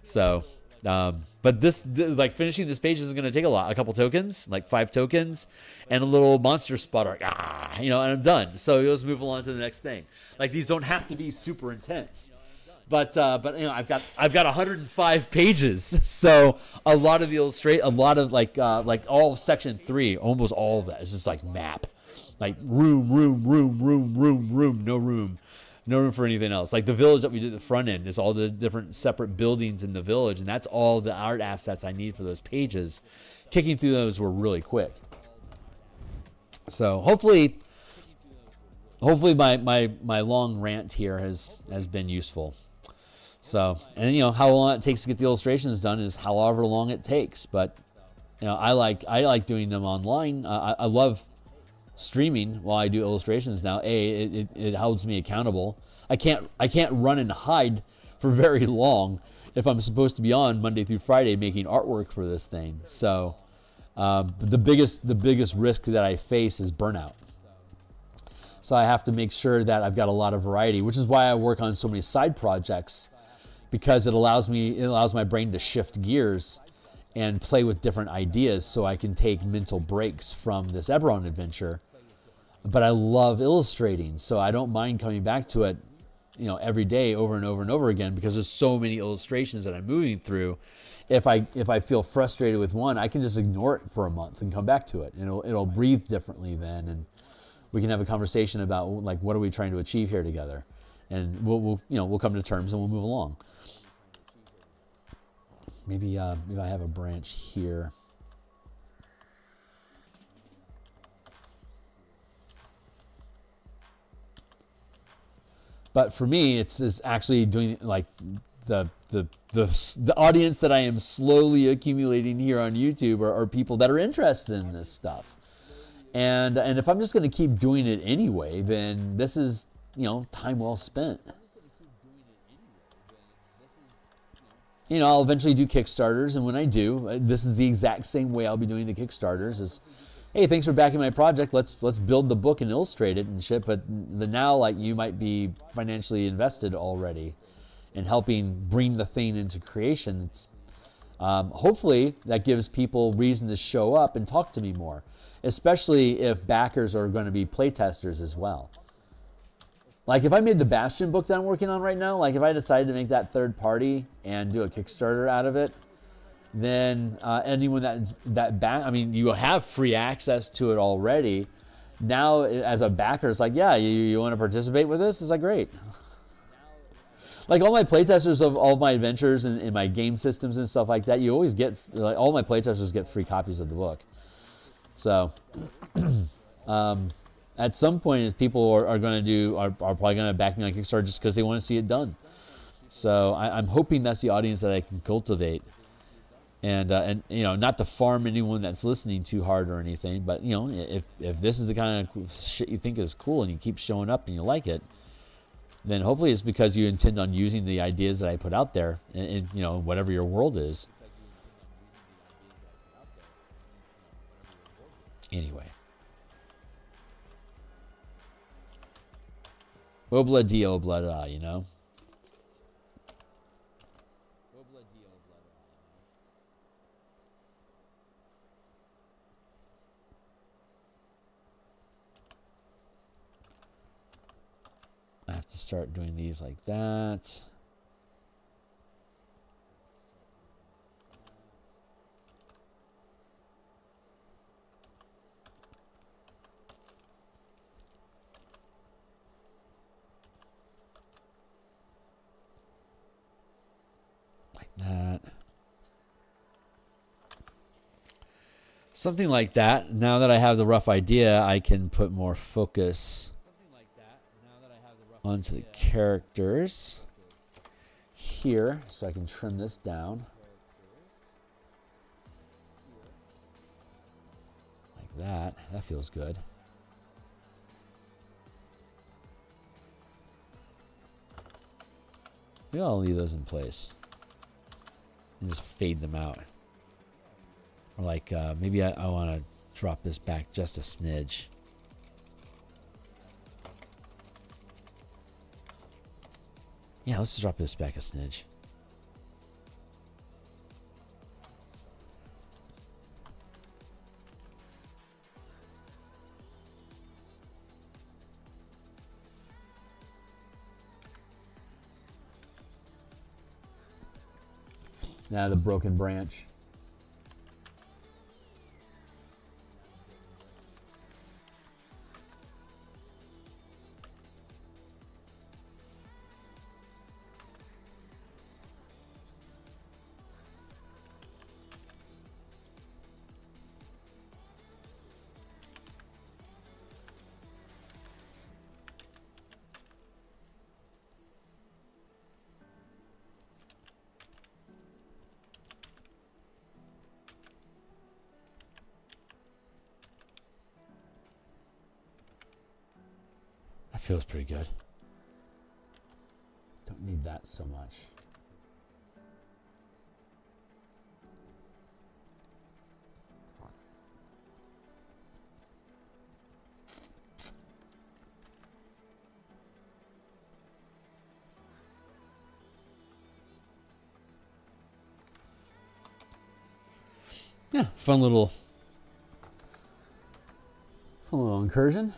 So. But this like finishing this page is going to take a couple tokens, like 5 tokens, and a little monster spotter, and I'm done. So you'll just move along to the next thing. Like these don't have to be super intense, but I've got 105 pages, so a lot of the like all of section 3, almost all of that is just like map, like room, no room for anything else. Like the village that we did at the front end is all the different separate buildings in the village, and that's all the art assets I need for those pages. Kicking through those were really quick. So hopefully my long rant here has been useful. So, and how long it takes to get the illustrations done is however long it takes. But I like doing them online. I love streaming while I do illustrations now. It holds me accountable. I can't run and hide for very long if I'm supposed to be on Monday through Friday making artwork for this thing. So the biggest risk that I face is burnout. So I have to make sure that I've got a lot of variety, which is why I work on so many side projects, because it allows my brain to shift gears and play with different ideas so I can take mental breaks from this Eberron adventure. But I love illustrating, so I don't mind coming back to it, every day over and over and over again, because there's so many illustrations that I'm moving through. If I feel frustrated with one, I can just ignore it for a month and come back to it. And it'll breathe differently then, and we can have a conversation about like what are we trying to achieve here together, and we'll come to terms and we'll move along. Maybe I have a branch here. But for me, it's actually doing like the audience that I am slowly accumulating here on YouTube are people that are interested in this stuff. And if I'm just going to keep doing it anyway, then this is time well spent. I'll eventually do Kickstarters, and when I do, this is the exact same way I'll be doing the Kickstarters. Is, hey, thanks for backing my project. Let's build the book and illustrate it and shit. But now, like, you might be financially invested already in helping bring the thing into creation. It's, hopefully, that gives people reason to show up and talk to me more, especially if backers are going to be playtesters as well. Like if I made the Bastion book that I'm working on right now, like if I decided to make that third party and do a Kickstarter out of it, then anyone you have free access to it already. Now as a backer, it's like, yeah, you want to participate with this? It's like, great. Like all my playtesters of all my adventures and my game systems and stuff like that, you always get, like all my playtesters get free copies of the book. So, at some point, people are probably going to back me on Kickstarter just because they want to see it done. So I'm hoping that's the audience that I can cultivate, and not to farm anyone that's listening too hard or anything. But if this is the kind of shit you think is cool and you keep showing up and you like it, then hopefully it's because you intend on using the ideas that I put out there in whatever your world is. Anyway. Obla di obla da, you know? I have to start doing these like that. That. Something like that. Now that I have the rough idea, I can put more focus onto the characters here, so I can trim this down. Like that. That feels good. Maybe I'll leave those in place. And just fade them out. Or like, maybe I want to drop this back just a smidge. Yeah, let's just drop this back a smidge. Now the broken branch. Feels pretty good. Don't need that so much. Yeah, fun little incursion.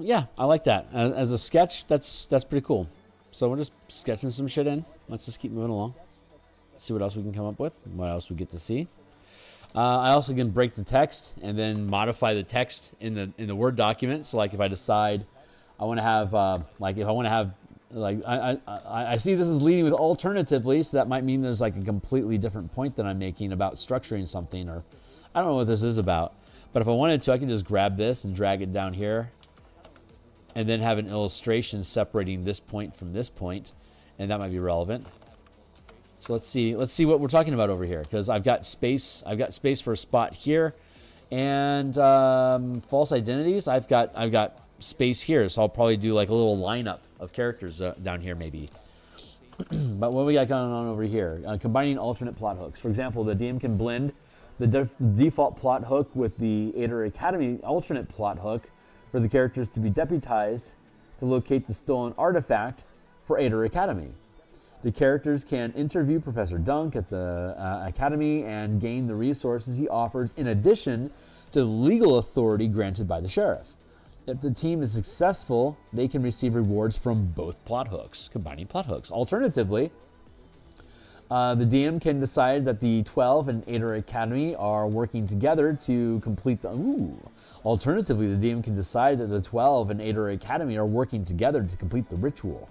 Yeah, I like that. As a sketch, that's pretty cool. So we're just sketching some shit in. Let's just keep moving along. See what else we can come up with. What else we get to see. I also can break the text and then modify the text in the Word document. So like if I decide I want to have I see this is leading with alternatively, so that might mean there's like a completely different point that I'm making about structuring something, or I don't know what this is about. But if I wanted to, I can just grab this and drag it down here and then have an illustration separating this point from this point, and that might be relevant. So let's see what we're talking about over here, because I've got space for a spot here, and false identities. I've got space here, so I'll probably do like a little lineup of characters down here maybe. But what we got going on over here? Combining alternate plot hooks. For example, the DM can blend the default plot hook with the Aether Academy alternate plot hook for the characters to be deputized to locate the stolen artifact for Aether Academy. The characters can interview Professor Dunk at the Academy and gain the resources he offers in addition to the legal authority granted by the sheriff. If the team is successful, they can receive rewards from both plot hooks, combining plot hooks. Alternatively, the DM can decide that the 12 and Aether Academy are working together to complete the... Alternatively, the DM can decide that the 12 and Aether Academy are working together to complete the ritual.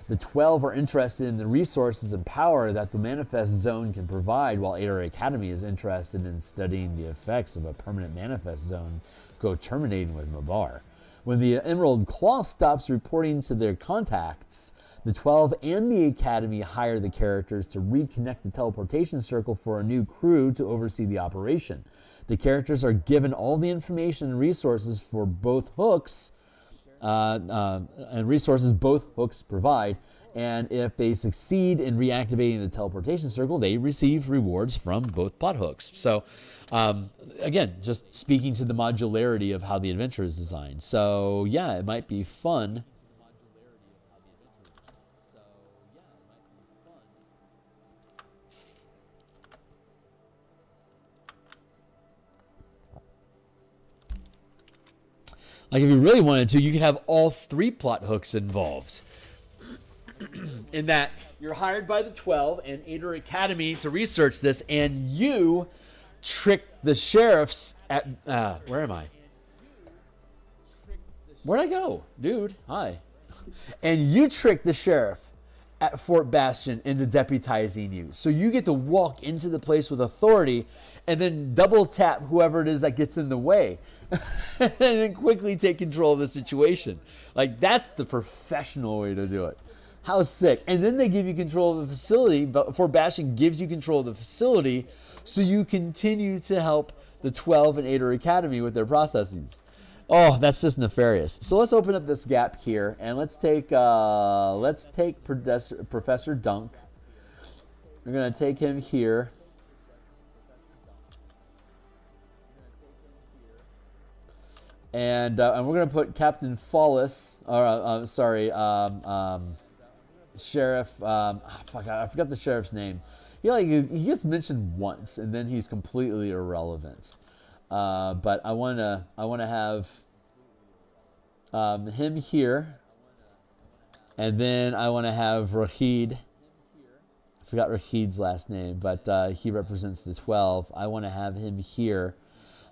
The 12 are interested in the resources and power that the Manifest Zone can provide, while Aether Academy is interested in studying the effects of a permanent Manifest Zone co-terminating with Mabar. When the Emerald Claw stops reporting to their contacts, the 12 and the Academy hire the characters to reconnect the teleportation circle for a new crew to oversee the operation. The characters are given all the information and resources for both hooks, and resources both hooks provide, And if they succeed in reactivating the teleportation circle, they receive rewards from both plot hooks. So, again, just speaking to the modularity of how the adventure is designed. So, yeah, it might be fun. Like, if you really wanted to, you could have all 3 plot hooks involved. In that you're hired by the 12 and Ader Academy to research this, and you trick the sheriffs at where am I? Where'd I go? Dude, hi. And you trick the sheriff at Fort Bastion into deputizing you. So you get to walk into the place with authority and then double tap whoever it is that gets in the way. And then quickly take control of the situation. Like, that's the professional way to do it. How sick. And then they give you control of the facility. But Fort Bastion gives you control of the facility, so you continue to help the 12 and Ader Academy with their processes. Oh, that's just nefarious. So let's open up this gap here, and let's take Professor Dunk. We're going to take him here. And we're going to put Captain Follis, or Sheriff, fuck, I forgot the sheriff's name. He gets mentioned once, and then he's completely irrelevant. But I wanna have him here, and then I wanna have Rahid. I forgot Rahid's last name, but he represents the 12. I wanna have him here.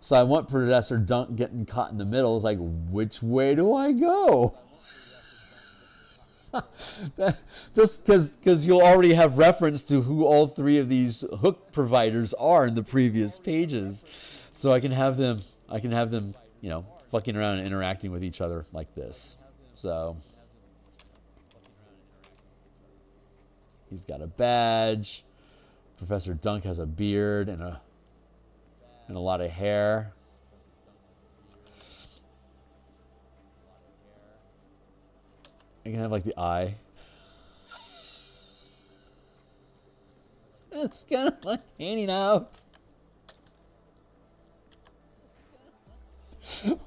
So I want Professor Dunk getting caught in the middle. It's like, which way do I go? Just because you'll already have reference to who all 3 of these hook providers are in the previous pages, so I can have them, you know, fucking around and interacting with each other like this. So he's got a badge. Professor Dunk has a beard and a lot of hair. I can have like the eye. It's kind of like hanging out.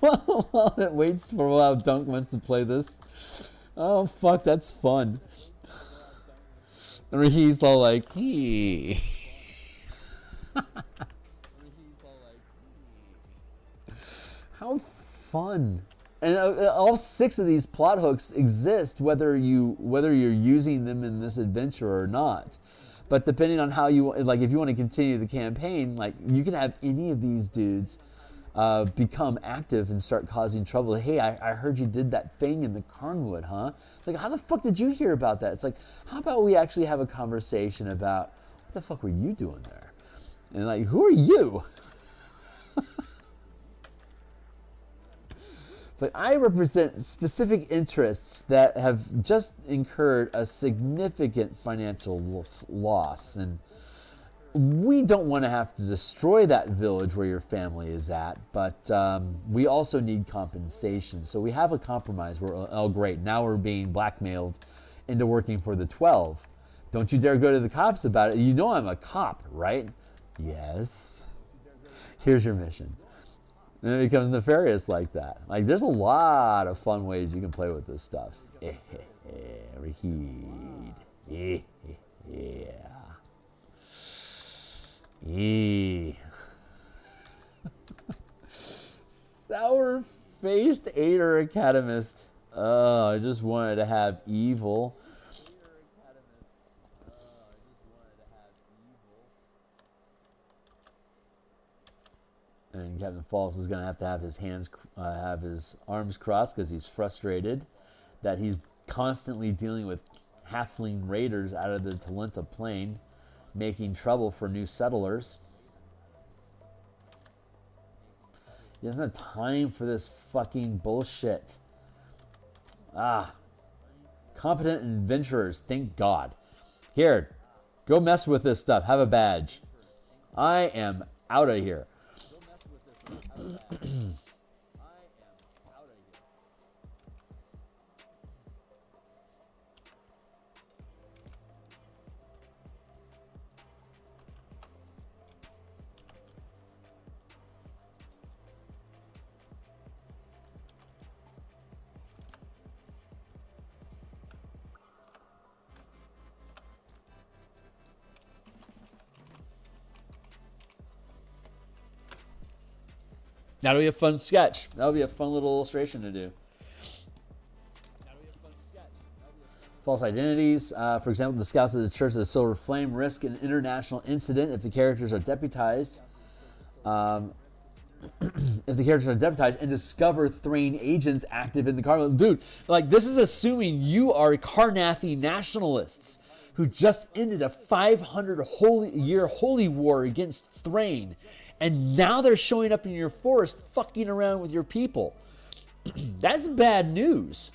While it waits for a while, Dunk wants to play this. Oh fuck, that's fun. And he's all like, hey. How fun. And all 6 of these plot hooks exist whether you're using them in this adventure or not. But depending on how you, like, if you want to continue the campaign, like, you can have any of these dudes become active and start causing trouble. Hey, I heard you did that thing in the Carnwood, huh? It's like, how the fuck did you hear about that? It's like, how about we actually have a conversation about what the fuck were you doing there? And like, who are you? It's like, I represent specific interests that have just incurred a significant financial loss, and we don't want to have to destroy that village where your family is at, but we also need compensation. So we have a compromise where, oh great, now we're being blackmailed into working for the 12. Don't you dare go to the cops about it. You know I'm a cop, right? Yes. Here's your mission. And it becomes nefarious like that. Like, there's a lot of fun ways you can play with this stuff. Rahid. Yeah. Sour-faced Ader Academist. Oh, I just wanted to have evil. And Captain Falls is going to have his hands, have his arms crossed because he's frustrated that he's constantly dealing with halfling raiders out of the Talenta Plain, making trouble for new settlers. He doesn't have time for this fucking bullshit. Competent adventurers, thank God. Here, go mess with this stuff. Have a badge. I am out of here. That'll be a fun sketch. That'll be a fun little illustration to do. False identities. For example, the Scouts of the Church of the Silver Flame risk an international incident if the characters are deputized. If the characters are deputized and discover Thrain agents active in the Carnival. Dude, like, this is assuming you are Carnathy nationalists who just ended a 500-year holy war against Thrain. And now they're showing up in your forest fucking around with your people. That's bad news.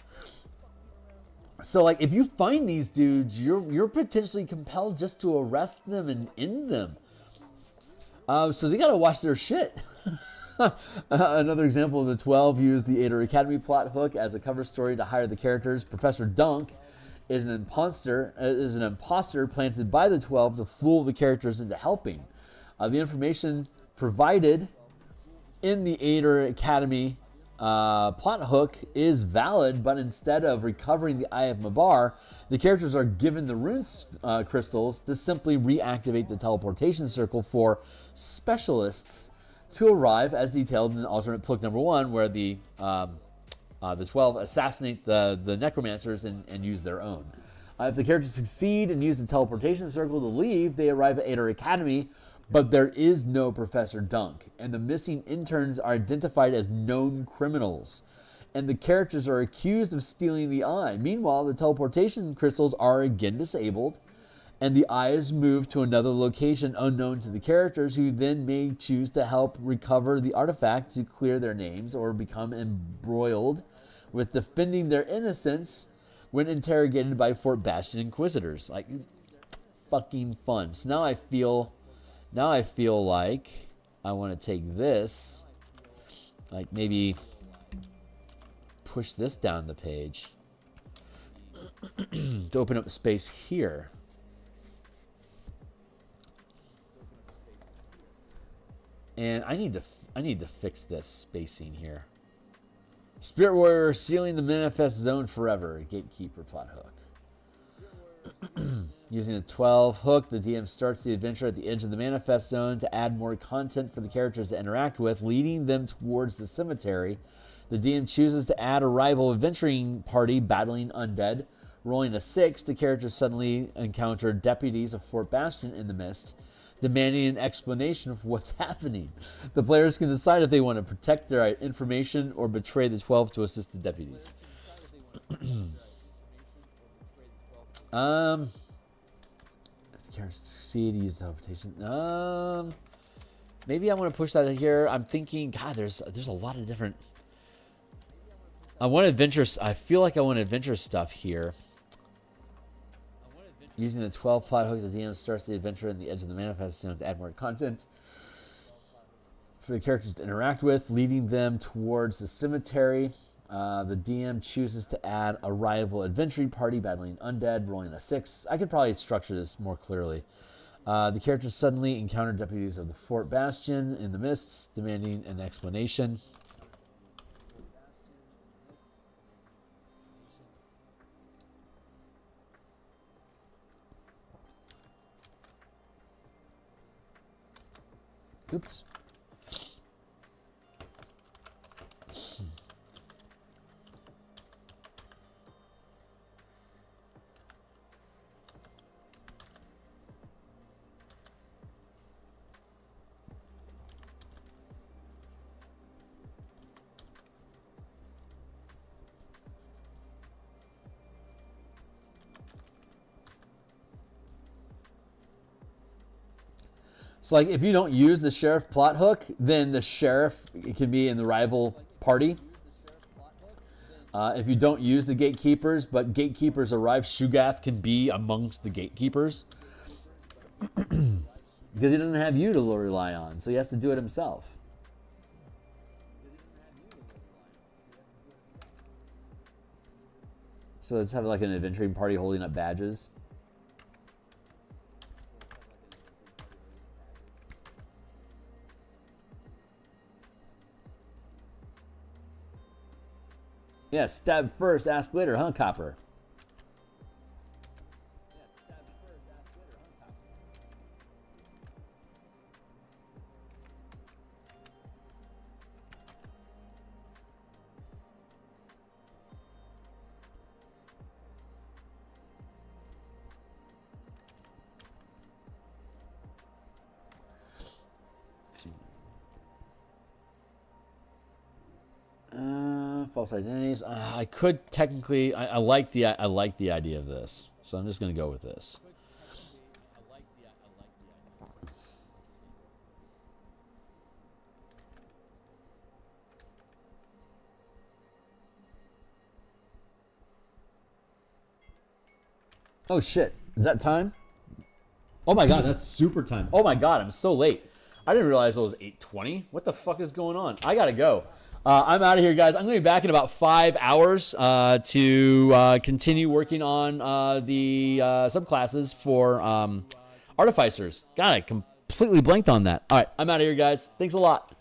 So, like, if you find these dudes, you're potentially compelled just to arrest them and end them. So they gotta watch their shit. Another example of the 12 used the Ader Academy plot hook as a cover story to hire the characters. Professor Dunk is an imposter planted by the 12 to fool the characters into helping. The information provided in the Ader Academy plot hook is valid, but instead of recovering the Eye of Mabar, the characters are given the rune crystals to simply reactivate the teleportation circle for specialists to arrive, as detailed in alternate book number 1, where the 12 assassinate the necromancers and use their own. If the characters succeed and use the teleportation circle to leave, they arrive at Ader Academy, but there is no Professor Dunk, and the missing interns are identified as known criminals, and the characters are accused of stealing the eye. Meanwhile, the teleportation crystals are again disabled, and the eye is moved to another location unknown to the characters, who then may choose to help recover the artifact to clear their names or become embroiled with defending their innocence when interrogated by Fort Bastion Inquisitors. Like, fucking fun. So now I feel like I want to take this, like maybe push this down the page to open up space here. And I need to fix this spacing here. Spirit Warrior sealing the manifest zone forever. Gatekeeper plot hook. Using the 12 hook, the DM starts the adventure at the edge of the manifest zone to add more content for the characters to interact with, leading them towards the cemetery. The DM chooses to add a rival adventuring party battling undead. Rolling a 6, the characters suddenly encounter deputies of Fort Bastion in the mist, demanding an explanation of what's happening. The players can decide if they want to protect their information or betray the 12 to assist the deputies. If the characters succeed, use the teleportation. Maybe I want to push that here. I'm thinking, God, there's a lot of different. I want adventure. I feel like I want adventure stuff here. Using the 12 plot hook, the DM starts the adventure in the edge of the manifest zone to add more content for the characters to interact with, leading them towards the cemetery. The DM chooses to add a rival adventuring party battling undead, rolling a 6. I could probably structure this more clearly. The characters suddenly encounter deputies of the Fort Bastion in the mists, demanding an explanation. Oops. So, like, if you don't use the sheriff plot hook, then the sheriff can be in the rival party. If you don't use the gatekeepers, but gatekeepers arrive, Shugath can be amongst the gatekeepers. Because he doesn't have you to rely on, so he has to do it himself. So let's have like an adventuring party holding up badges. Yeah, stab first, ask later, huh, Copper? false identities. I could technically. I like the idea of this, so I'm just gonna go with this. Oh shit! Is that time? Oh my god, that's super time. Oh my god, I'm so late. I didn't realize it was 8:20. What the fuck is going on? I gotta go. I'm out of here, guys. I'm gonna be back in about 5 hours to continue working on the subclasses for Artificers. God, I completely blanked on that. All right, I'm out of here, guys. Thanks a lot.